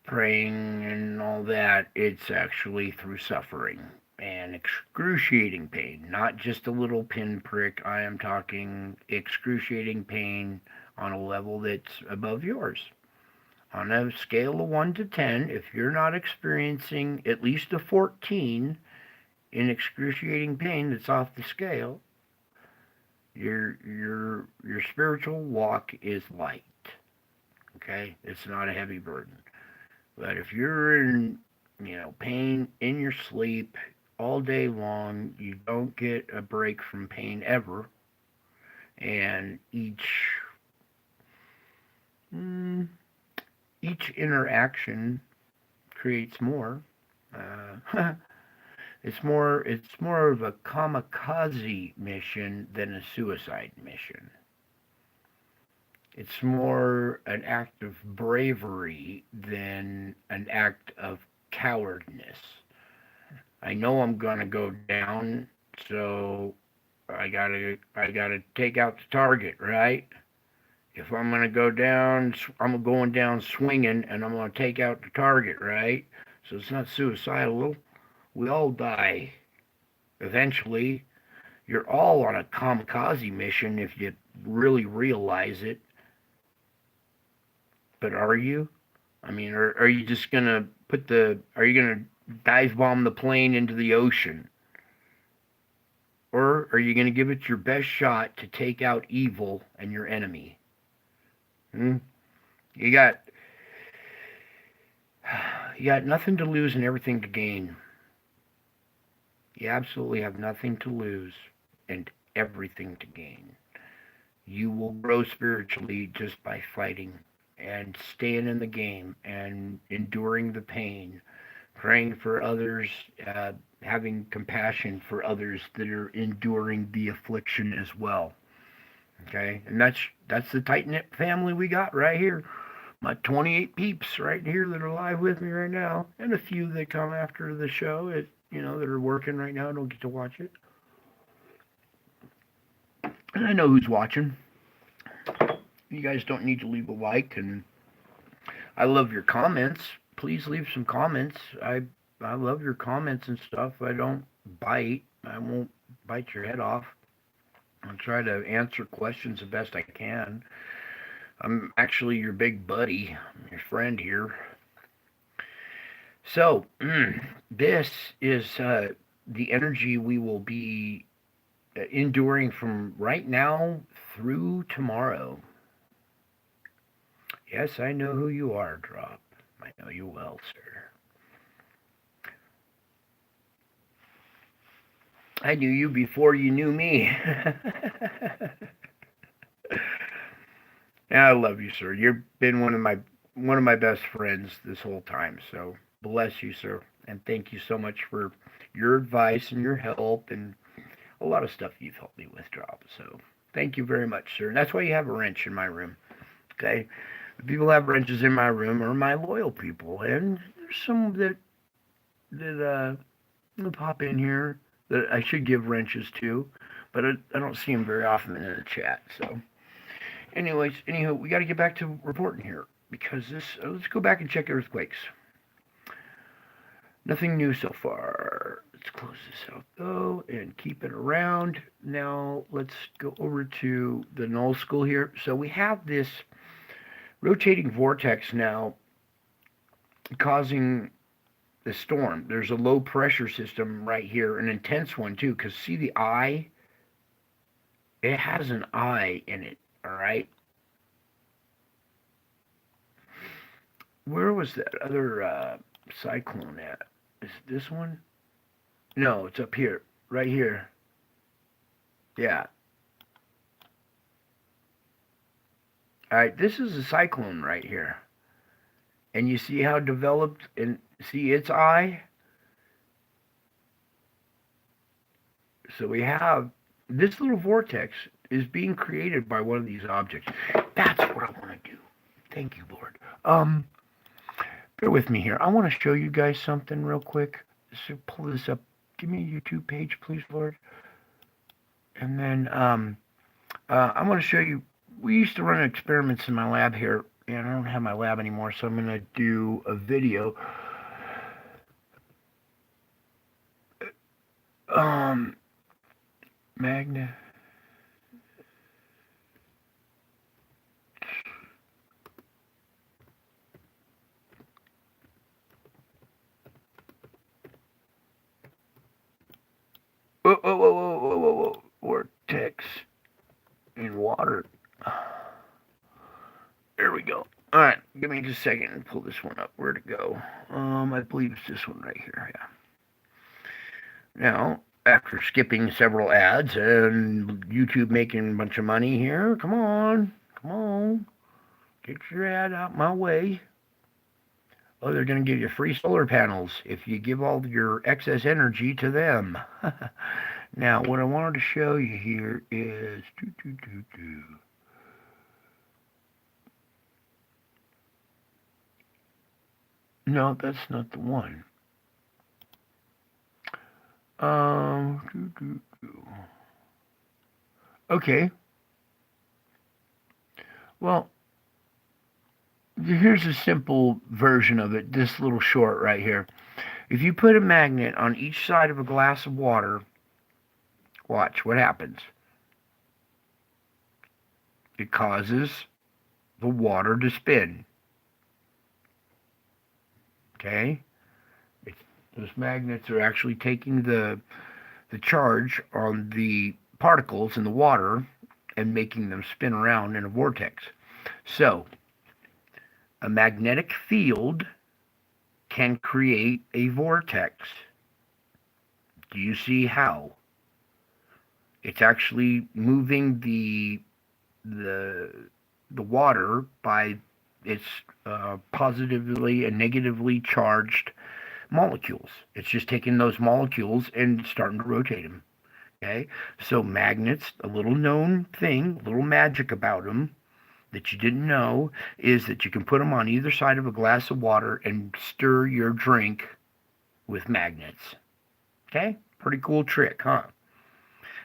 Speaker 1: praying and all that. It's actually through suffering and excruciating pain, not just a little pinprick. I am talking excruciating pain on a level that's above yours. On a scale of 1 to 10, if you're not experiencing at least a 14 in excruciating pain that's off the scale, your spiritual walk is light. Okay? It's not a heavy burden. But if you're in, pain in your sleep all day long, you don't get a break from pain ever, and each interaction creates more. Uh, it's more of a kamikaze mission than a suicide mission. It's more an act of bravery than an act of cowardness. I know I'm gonna go down, so I gotta take out the target, right? If I'm gonna go down, I'm going down swinging, and I'm gonna take out the target, right? So it's not suicidal. We all die eventually. You're all on a kamikaze mission if you really realize it. But are you? I mean, are you just gonna are you gonna dive bomb the plane into the ocean? Or are you gonna give it your best shot to take out evil and your enemy? Hmm? You got you got nothing to lose and everything to gain. You absolutely have nothing to lose and everything to gain. You will grow spiritually just by fighting and staying in the game and enduring the pain, praying for others, having compassion for others that are enduring the affliction as well. Okay, and that's the tight knit family we got right here. My 28 peeps right here that are live with me right now, and a few that come after the show. That are working right now. Don't get to watch it, and I know who's watching. You guys don't need to leave a like, and I love your comments. Please leave some comments. I love your comments and stuff. I don't bite. I won't bite your head off. I'll try to answer questions the best I can. I'm actually your big buddy, your friend here. So, this is the energy we will be enduring from right now through tomorrow. Yes, I know who you are, Drop. I know you well, sir. I knew you before you knew me. Yeah, I love you, sir. You've been one of my best friends this whole time. So bless you, sir, and thank you so much for your advice and your help and a lot of stuff you've helped me with, Drop. So thank you very much, sir. And that's why you have a wrench in my room. Okay, the people that have wrenches in my room are my loyal people, and there's some that pop in here that I should give wrenches to, but I don't see them very often in the chat. So, anyhow, we got to get back to reporting here because this. Let's go back and check earthquakes. Nothing new so far. Let's close this out though and keep it around. Now let's go over to the null school here. So we have this rotating vortex now causing the storm. There's a low pressure system right here, an intense one too, because see the eye? It has an eye in it, all right? Where was that other cyclone at? Is it this one? No, it's up here, right here. Yeah. All right, this is a cyclone right here. And you see how developed, and see its eye? So we have this little vortex is being created by one of these objects. That's what I want to do. Thank you, Lord. Bear with me here. I want to show you guys something real quick. So pull this up. Give me a YouTube page, please, Lord. And then I'm going to show you. We used to run experiments in my lab here, and I don't have my lab anymore, so I'm going to do a video. Magna. Whoa, whoa, whoa, whoa, whoa, whoa, whoa. Vortex in water. There we go. All right, give me just a second and pull this one up. Where'd it go? I believe it's this one right here. Yeah. Now, after skipping several ads and YouTube making a bunch of money here, come on, get your ad out my way. Oh, they're going to give you free solar panels if you give all your excess energy to them. Now, what I wanted to show you here is no, that's not the one. Okay. Well, here's a simple version of it, this little short right here. If you put a magnet on each side of a glass of water, watch what happens. It causes the water to spin. Okay? Those magnets are actually taking the charge on the particles in the water and making them spin around in a vortex. So, a magnetic field can create a vortex. Do you see how? It's actually moving the water by its positively and negatively charged molecules. It's just taking those molecules and starting to rotate them. Okay, so magnets, a little known thing, a little magic about them that you didn't know is that you can put them on either side of a glass of water and stir your drink with magnets. Okay, pretty cool trick, huh?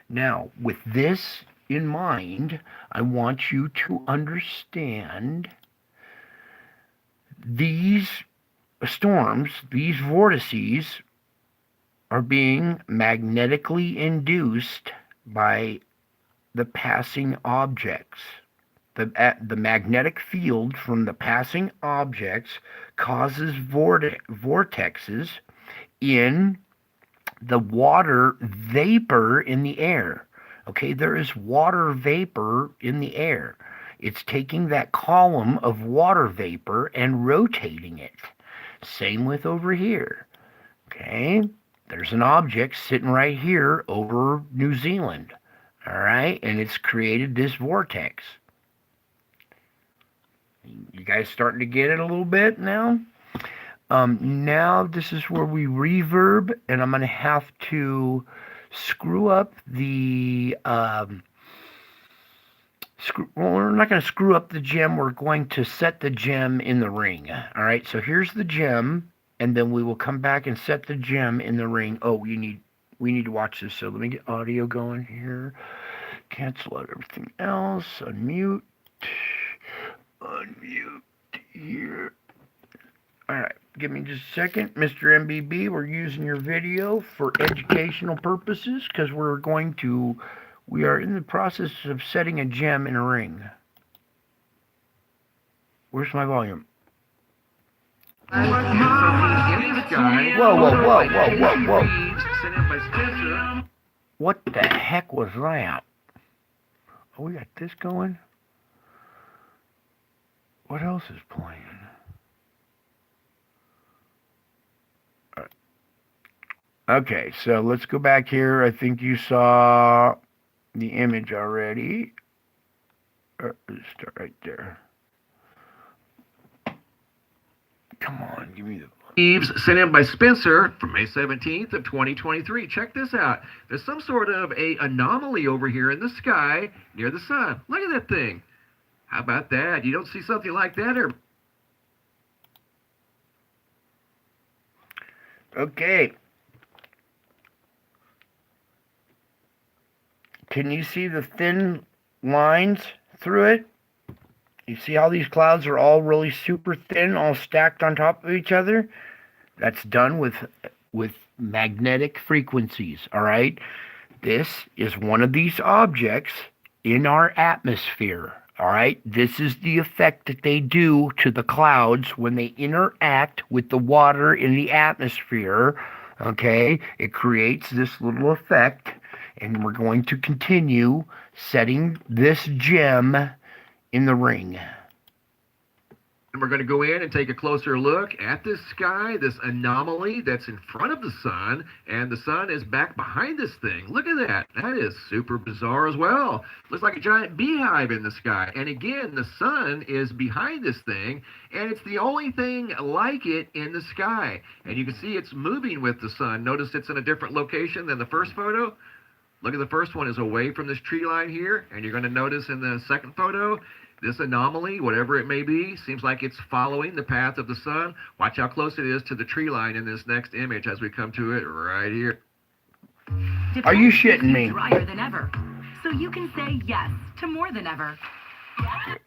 Speaker 1: Now, with this in mind, I want you to understand these storms, these vortices, are being magnetically induced by the passing objects. The magnetic field from the passing objects causes vortexes in the water vapor in the air. Okay, there is water vapor in the air. It's taking that column of water vapor and rotating it. Same with over here. Okay, there's an object sitting right here over New Zealand. All right, and it's created this vortex. You guys starting to get it a little bit now? Now this is where we reverb, and I'm going to have to screw up the... well, we're not going to screw up the gem. We're going to set the gem in the ring. All right, so here's the gem, and then we will come back and set the gem in the ring. Oh, we need to watch this. So let me get audio going here. Cancel out everything else. Unmute here. All right, give me just a second. Mr. MBB, we're using your video for educational purposes because we are in the process of setting a gem in a ring. Where's my volume? Whoa. What the heck was that? Oh, we got this going? What else is playing? Okay, so let's go back here. I think you saw the image already. Start right there. Come on, give me the...
Speaker 2: Eves sent in by Spencer from May 17th of 2023. Check this out. There's some sort of a anomaly over here in the sky near the sun. Look at that thing. How about that? You don't see something like that or...
Speaker 1: Okay. Can you see the thin lines through it? You see how these clouds are all really super thin, all stacked on top of each other? That's done with magnetic frequencies, all right? This is one of these objects in our atmosphere, all right? This is the effect that they do to the clouds when they interact with the water in the atmosphere, okay? It creates this little effect, and we're going to continue setting this gem in the ring.
Speaker 2: And we're going to go in and take a closer look at this sky, this anomaly that's in front of the sun, and the sun is back behind this thing. Look at that. That is super bizarre as well. Looks like a giant beehive in the sky. And again, the sun is behind this thing, and it's the only thing like it in the sky. And you can see it's moving with the sun. Notice it's in a different location than the first photo. Look at the first one is away from this tree line here, and you're going to notice in the second photo, this anomaly, whatever it may be, seems like it's following the path of the sun. Watch how close it is to the tree line in this next image as we come to it right here.
Speaker 1: Are you shitting me?
Speaker 3: Drier than ever, so you can say yes to more than ever.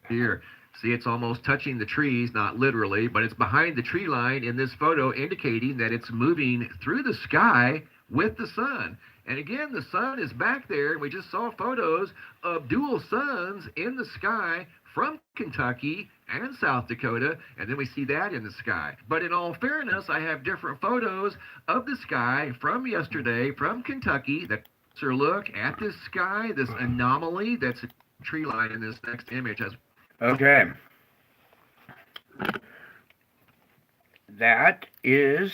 Speaker 2: Here. See, it's almost touching the trees, not literally, but it's behind the tree line in this photo, indicating that it's moving through the sky with the sun. And again, the sun is back there. We just saw photos of dual suns in the sky from Kentucky and South Dakota, and then we see that in the sky. But in all fairness, I have different photos of the sky from yesterday from Kentucky that look at this sky, this anomaly that's a tree line in this next image.
Speaker 1: Okay. That is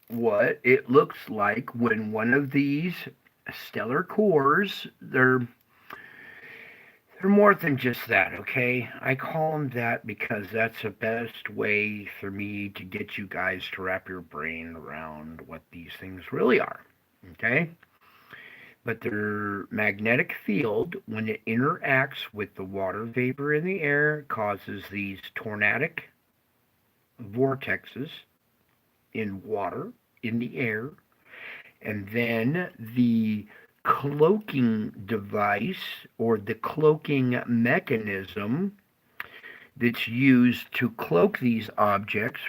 Speaker 1: what it looks like when one of these stellar cores, they're more than just that, okay? I call them that because that's the best way for me to get you guys to wrap your brain around what these things really are, okay? But their magnetic field, when it interacts with the water vapor in the air, causes these tornadic vortexes in water, in the air, and then the cloaking device or the cloaking mechanism that's used to cloak these objects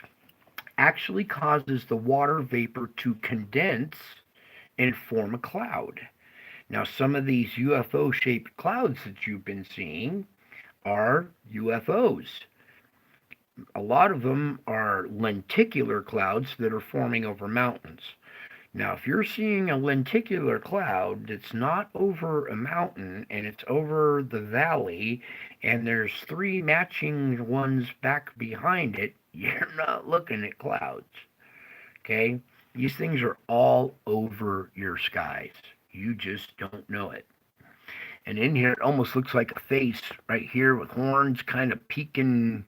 Speaker 1: actually causes the water vapor to condense and form a cloud. Now, some of these UFO shaped clouds that you've been seeing are UFOs. A lot of them are lenticular clouds that are forming over mountains. Now, if you're seeing a lenticular cloud that's not over a mountain and it's over the valley and there's three matching ones back behind it, you're not looking at clouds. Okay? These things are all over your skies. You just don't know it. And in here, it almost looks like a face right here with horns kind of peeking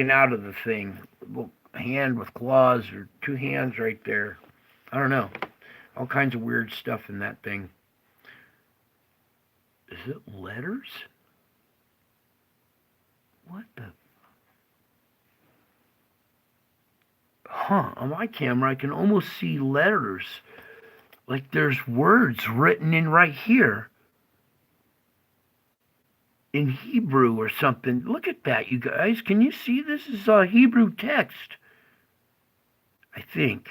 Speaker 1: out of the thing. A little hand with claws or two hands right there. I don't know. All kinds of weird stuff in that thing. Is it letters? What the? Huh, on my camera I can almost see letters. Like there's words written in right here. In Hebrew or something. Look at that, you guys. Can you see this is a Hebrew text? I think.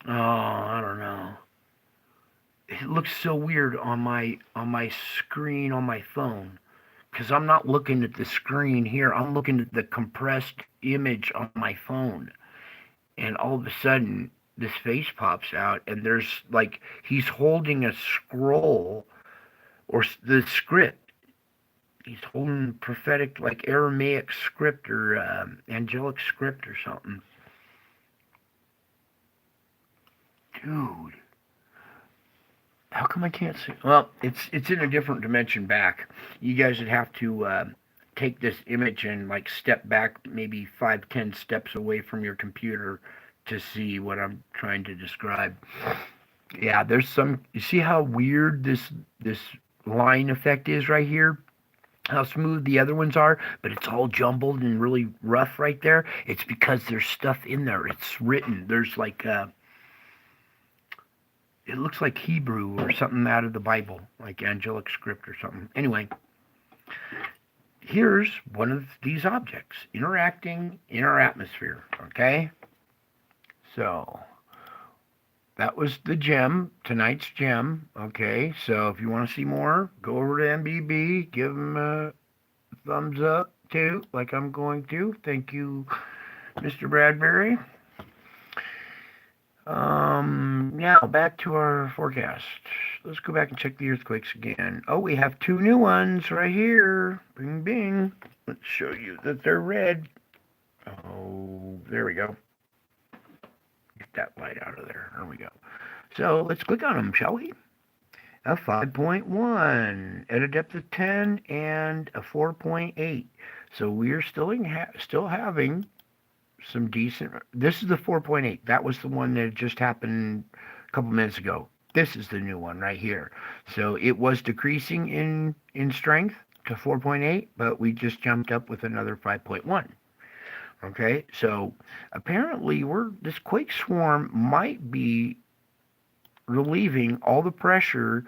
Speaker 1: Oh, I don't know. It looks so weird on my screen on my phone because I'm not looking at the screen here. I'm looking at the compressed image on my phone. And all of a sudden this face pops out and there's like he's holding a scroll or the script. He's holding prophetic like Aramaic script or angelic script or something. Dude, how come I can't see? Well, it's in a different dimension back. You guys would have to take this image and like step back maybe 5-10 steps away from your computer to see what I'm trying to describe. Yeah, there's some. You see how weird this line effect is right here? How smooth the other ones are, but it's all jumbled and really rough right there. It's because there's stuff in there. It's written. There's like it looks like Hebrew or something out of the Bible, like angelic script or something. Anyway, here's one of these objects interacting in our atmosphere, okay? So, that was the gem, tonight's gem, okay? So, if you want to see more, go over to MBB, give them a thumbs up, too, like I'm going to. Thank you, Mr. Bradbury. Now back to our forecast. Let's go back and check the earthquakes again. Oh, we have two new ones right here. Bing, bing. Let's show you that they're red. Oh, there we go. Get that light out of there. There we go. So let's click on them, shall we? A 5.1 at a depth of 10 and a 4.8. So we are still having some decent. This is the 4.8. That was the one that just happened a couple minutes ago. This is the new one right here. So it was decreasing in strength to 4.8, but we just jumped up with another 5.1. Okay, so apparently this quake swarm might be relieving all the pressure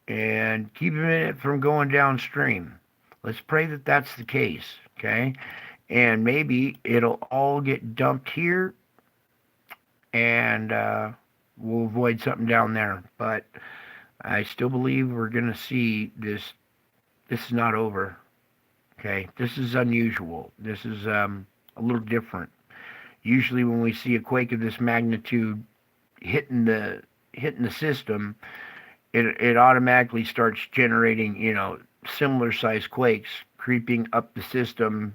Speaker 1: and keeping it from going downstream. Let's pray that that's the case. Okay. And maybe it'll all get dumped here and we'll avoid something down there. But I still believe we're going to see this. This is not over. Okay. This is unusual. This is a little different. Usually when we see a quake of this magnitude hitting the system, it automatically starts generating, similar sized quakes, creeping up the system.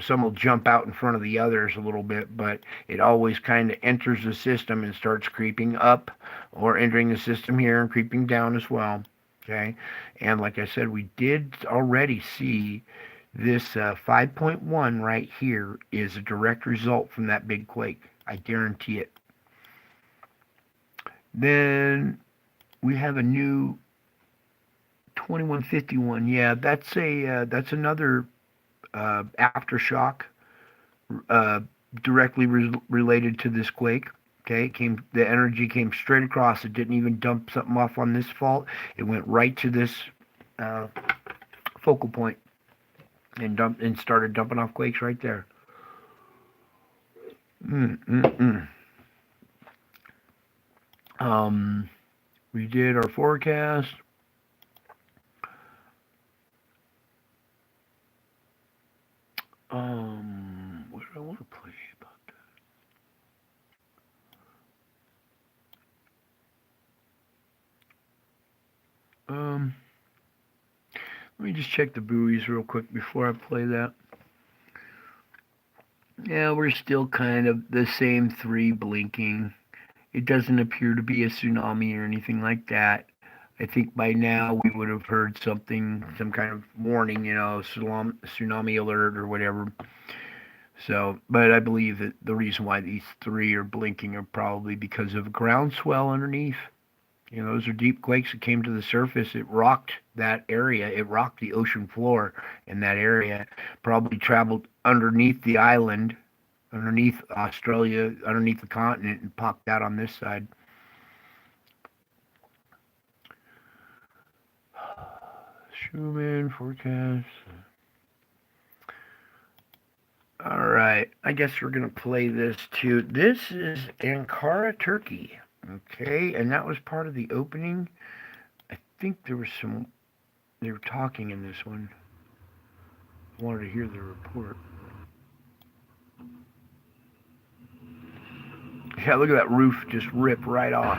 Speaker 1: Some will jump out in front of the others a little bit, but it always kind of enters the system and starts creeping up, or entering the system here and creeping down as well. Okay, and like I said, we did already see this 5.1 right here is a direct result from that big quake. I guarantee it. Then we have a new 2151. Yeah, that's another aftershock directly related to this quake. Okay, the energy came straight across. It didn't even dump something off on this fault. It went right to this focal point and started dumping off quakes right there. We did our forecast. What do I want to play about that? Let me just check the buoys real quick before I play that. Yeah, we're still kind of the same 3 blinking. It doesn't appear to be a tsunami or anything like that. I think by now we would have heard something, some kind of warning, tsunami alert or whatever. So, but I believe that the reason why these 3 are blinking are probably because of groundswell underneath. Those are deep quakes that came to the surface. It rocked that area. It rocked the ocean floor in that area. Probably traveled underneath the island, underneath Australia, underneath the continent, and popped out on this side. Schumann forecast. All right. I guess we're going to play this too. This is Ankara, Turkey. Okay, and that was part of the opening. I think they were talking in this one. I wanted to hear the report. Yeah, look at that roof just rip right off.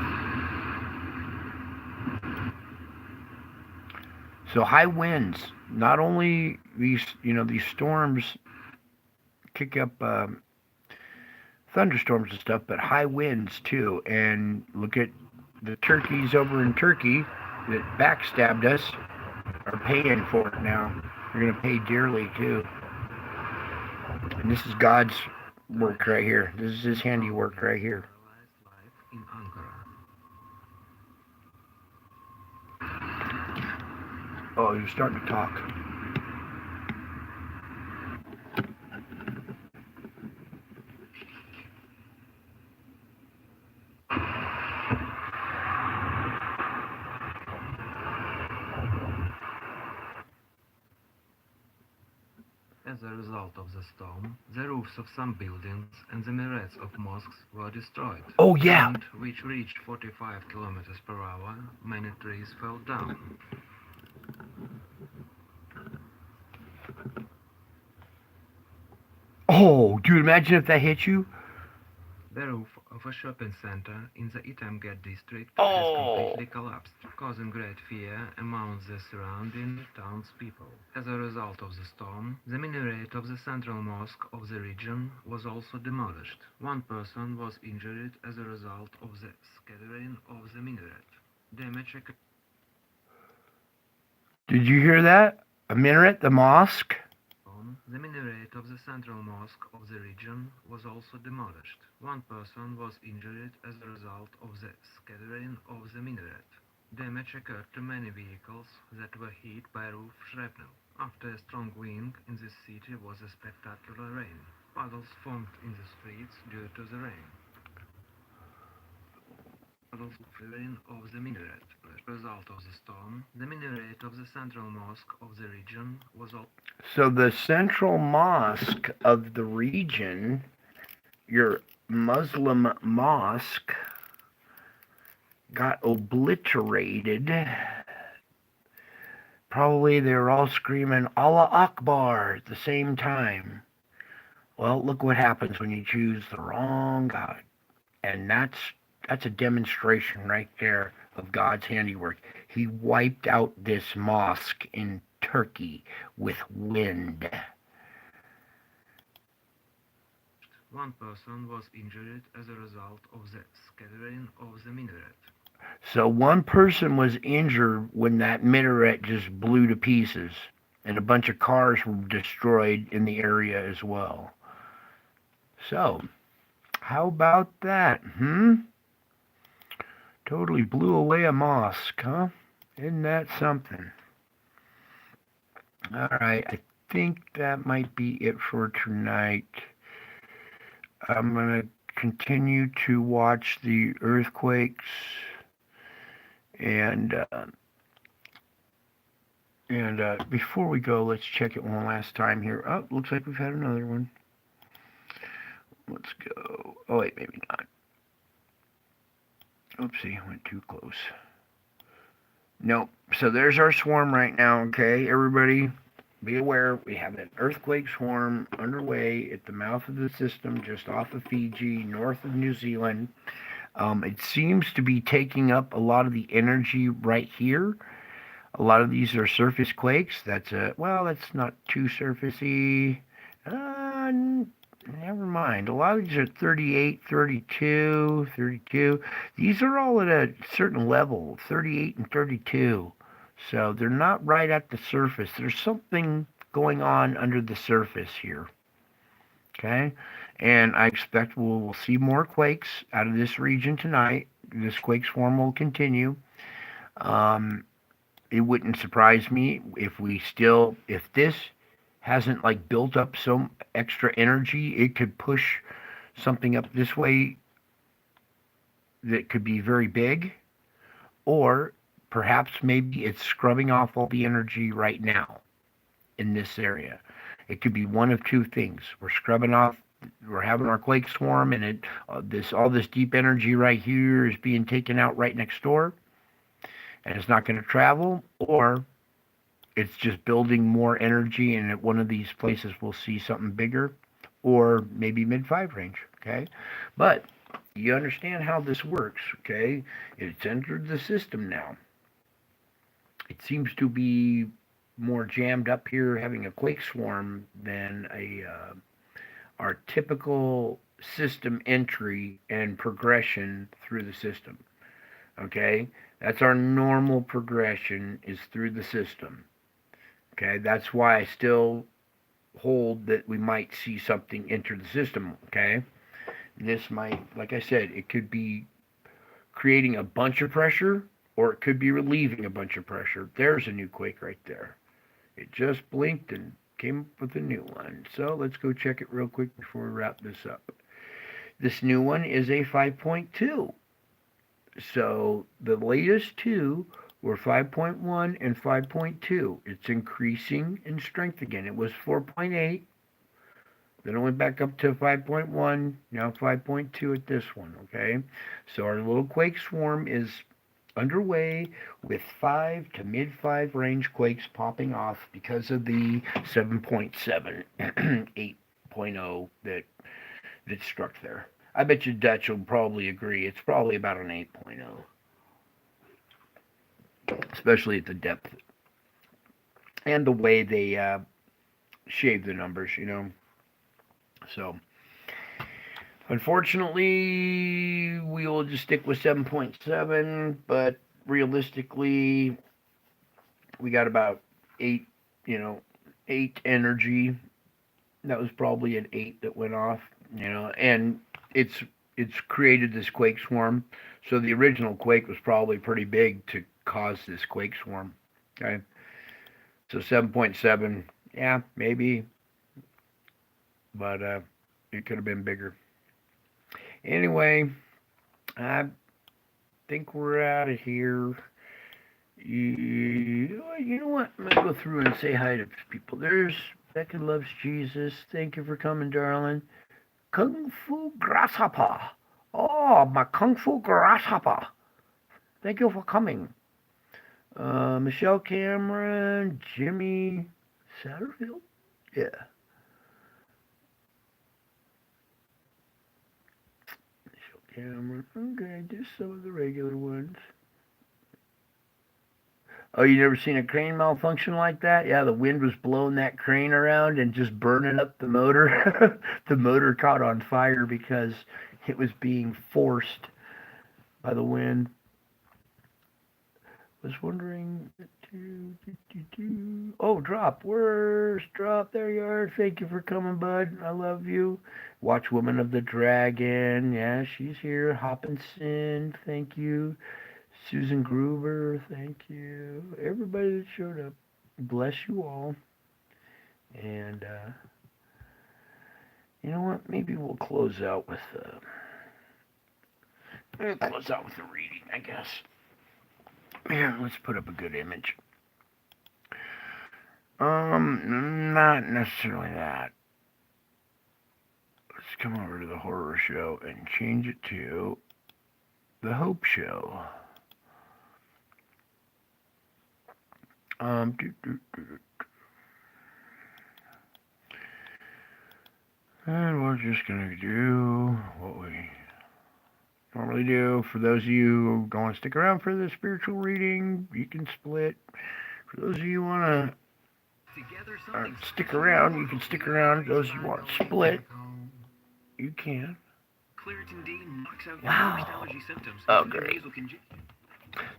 Speaker 1: So high winds, not only these storms kick up thunderstorms and stuff, but high winds too. And look at the turkeys over in Turkey that backstabbed us are paying for it now. They're going to pay dearly too. And this is God's work right here. This is his handiwork right here. Oh, you're starting to talk.
Speaker 4: As a result of the storm, the roofs of some buildings and the minarets of mosques were destroyed.
Speaker 1: Oh, yeah.
Speaker 4: Wind, which reached 45 kilometers per hour, many trees fell down.
Speaker 1: Oh, dude, imagine if that hit you.
Speaker 4: The roof of a shopping center in the Itamgat district
Speaker 1: Oh.
Speaker 4: has completely collapsed, causing great fear among the surrounding townspeople. As a result of the storm, the minaret of the central mosque of the region was also demolished. One person was injured as a result of the scattering of the minaret. Damage occurred.
Speaker 1: Did you hear that? A minaret, the mosque?
Speaker 4: The minaret of the central mosque of the region was also demolished. One person was injured as a result of the scattering of the minaret. Damage occurred to many vehicles that were hit by roof shrapnel. After a strong wind in the city was a spectacular rain. Puddles formed in the streets due to the rain. Puddles filling of the minaret. As a result of the storm, the minaret of the central mosque of the region was all.
Speaker 1: So the central mosque of the region, your Muslim mosque, got obliterated. Probably they were all screaming Allah Akbar at the same time. Well, look what happens when you choose the wrong God. And that's a demonstration right there of God's handiwork. He wiped out this mosque in Turkey with wind.
Speaker 4: One person was injured as a result of the scattering of the minaret.
Speaker 1: So one person was injured when that minaret just blew to pieces, and a bunch of cars were destroyed in the area as well. So, how about that? Totally blew away a mosque, huh? Isn't that something? All right, I think that might be it for tonight. I'm going to continue to watch the earthquakes and before we go, let's check it one last time here. Oh, looks like we've had another one. Let's go. Oh, wait, maybe not. Oopsie, went too close. Nope. So there's our swarm right now, okay? Everybody, be aware we have an earthquake swarm underway at the mouth of the system just off of Fiji, north of New Zealand. It seems to be taking up a lot of the energy right here. A lot of these are surface quakes. That's not too surfacey. Never mind. A lot of these are 38, 32, 32. These are all at a certain level, 38 and 32. So they're not right at the surface. There's something going on under the surface here. Okay? And I expect we'll see more quakes out of this region tonight. This quake swarm will continue. It wouldn't surprise me if this hasn't like built up some extra energy, it could push something up this way that could be very big, or perhaps maybe it's scrubbing off all the energy right now in this area. It could be one of two things. We're having our quake swarm, and all this deep energy right here is being taken out right next door, and it's not going to travel, or it's just building more energy, and at one of these places we'll see something bigger, or maybe mid-5 range, okay? But you understand how this works, okay? It's entered the system now. It seems to be more jammed up here having a quake swarm than our typical system entry and progression through the system, okay? That's our normal progression, is through the system. Okay, that's why I still hold that we might see something enter the system, okay? This might, like I said, it could be creating a bunch of pressure, or it could be relieving a bunch of pressure. There's a new quake right there. It just blinked and came up with a new one. So let's go check it real quick before we wrap this up. This new one is a 5.2. So the latest two were 5.1 and 5.2. It's increasing in strength again. It was 4.8. Then it went back up to 5.1. Now 5.2 at this one, okay? So our little quake swarm is underway with 5 to mid-5 range quakes popping off because of the 7.7, 8.0 that struck there. I bet you Dutch will probably agree. It's probably about an 8.0. Especially at the depth and the way they shave the numbers, So, unfortunately, we will just stick with 7.7, but realistically, we got about 8, 8 energy. That was probably an 8 that went off, and it's created this quake swarm. So the original quake was probably pretty big to cause this quake swarm. Okay, so 7.7, yeah, maybe, but it could have been bigger. Anyway, I think we're out of here. You know what? I'm gonna go through and say hi to people. There's Becca Loves Jesus. Thank you for coming, darling. Kung Fu Grasshopper. Oh, my Kung Fu Grasshopper. Thank you for coming. Michelle Cameron, Jimmy Satterfield? Yeah. Michelle Cameron. Okay, just some of the regular ones. Oh, you never seen a crane malfunction like that? Yeah, the wind was blowing that crane around and just burning up the motor. The motor caught on fire because it was being forced by the wind. Was wondering. Oh, drop. Where's drop? There you are. Thank you for coming, bud. I love you. Watch Woman of the Dragon. Yeah, she's here. Hopkinson. Thank you. Susan Gruber. Thank you. Everybody that showed up. Bless you all. And you know what? Maybe we'll close out with the reading, I guess. Here, let's put up a good image. Not necessarily that. Let's come over to the horror show and change it to the Hope Show. And we're just gonna do what we normally do. For those of you who don't want to stick around for the spiritual reading, you can split. For those of you who want to stick around, you can stick around. Those who want to split, you can.
Speaker 5: Claritin D knocks out
Speaker 1: Wow.
Speaker 5: your allergy symptoms.
Speaker 1: Oh, great.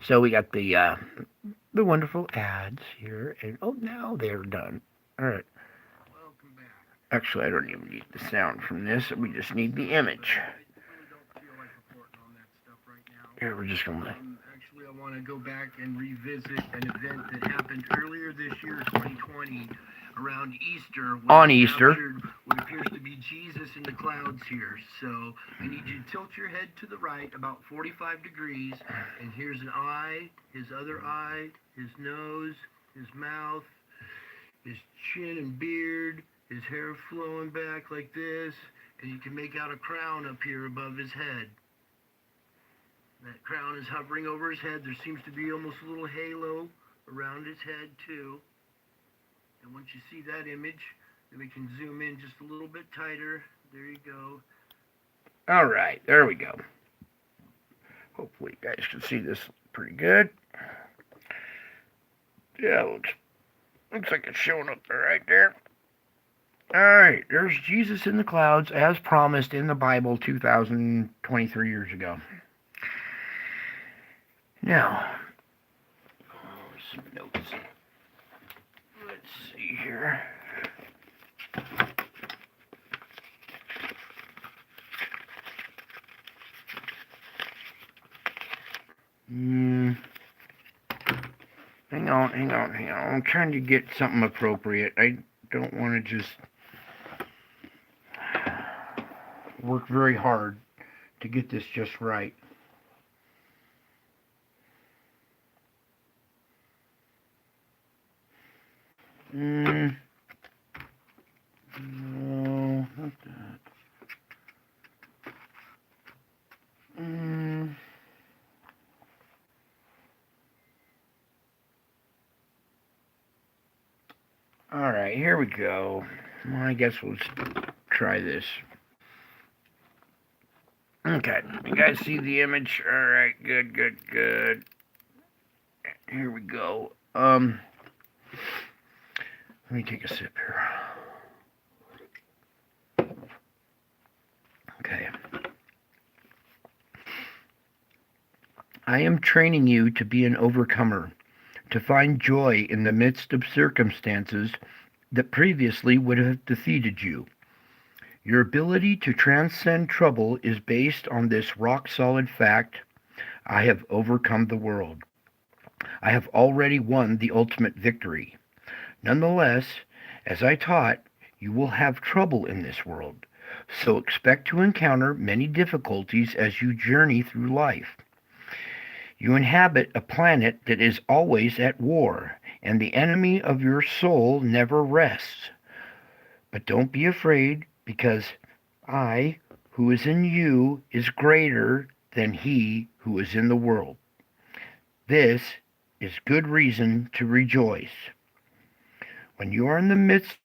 Speaker 1: So we got the wonderful ads here, and oh, now they're done. All right.
Speaker 5: Welcome back.
Speaker 1: Actually, I don't even need the sound from this. We just need the image.
Speaker 5: I really don't feel like reporting on that stuff right now.
Speaker 1: Here, we're just gonna.
Speaker 5: Actually, I want to go back and revisit an event that happened earlier this year, 2020, around Easter. when
Speaker 1: On
Speaker 5: we
Speaker 1: Easter.
Speaker 5: captured what appears to be Jesus in the clouds here. So I need you to tilt your head to the right about 45 degrees, and here's an eye, his other eye, his nose, his mouth, his chin and beard, his hair flowing back like this, and you can make out a crown up here above his head. That crown is hovering over his head. There seems to be almost a little halo around his head too. And once you see that image, then we can zoom in just a little bit tighter. There you go.
Speaker 1: All right, there we go. Hopefully, you guys can see this pretty good. Yeah, looks like it's showing up there right there. All right, there's Jesus in the clouds as promised in the Bible 2,023 years ago. Now, some notes. Let's see here. Hang on. I'm trying to get something appropriate. I don't want to just work very hard to get this just right. No, not that. All right, here we go. Well, I guess we'll just try this. Okay, you guys see the image? All right, good. Here we go. Let me take a sip here. Okay. I am training you to be an overcomer, to find joy in the midst of circumstances that previously would have defeated you. Your ability to transcend trouble is based on this rock-solid fact: I have overcome the world. I have already won the ultimate victory. Nonetheless, as I taught, you will have trouble in this world, so expect to encounter many difficulties as you journey through life. You inhabit a planet that is always at war, and the enemy of your soul never rests. But don't be afraid, because I, who is in you, is greater than he who is in the world. This is good reason to rejoice. When you are in the midst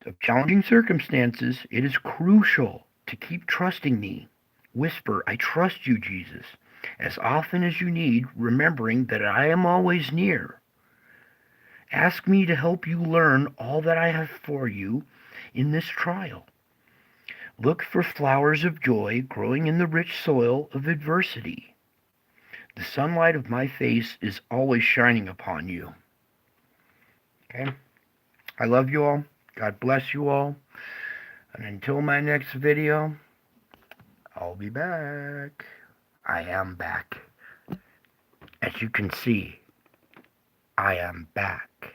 Speaker 1: of challenging circumstances, it is crucial to keep trusting me. Whisper, I trust you, Jesus, as often as you need, remembering that I am always near. Ask me to help you learn all that I have for you in this trial. Look for flowers of joy growing in the rich soil of adversity. The sunlight of my face is always shining upon you. Okay? I love you all. God bless you all. And until my next video, I'll be back. I am back. As you can see, I am back.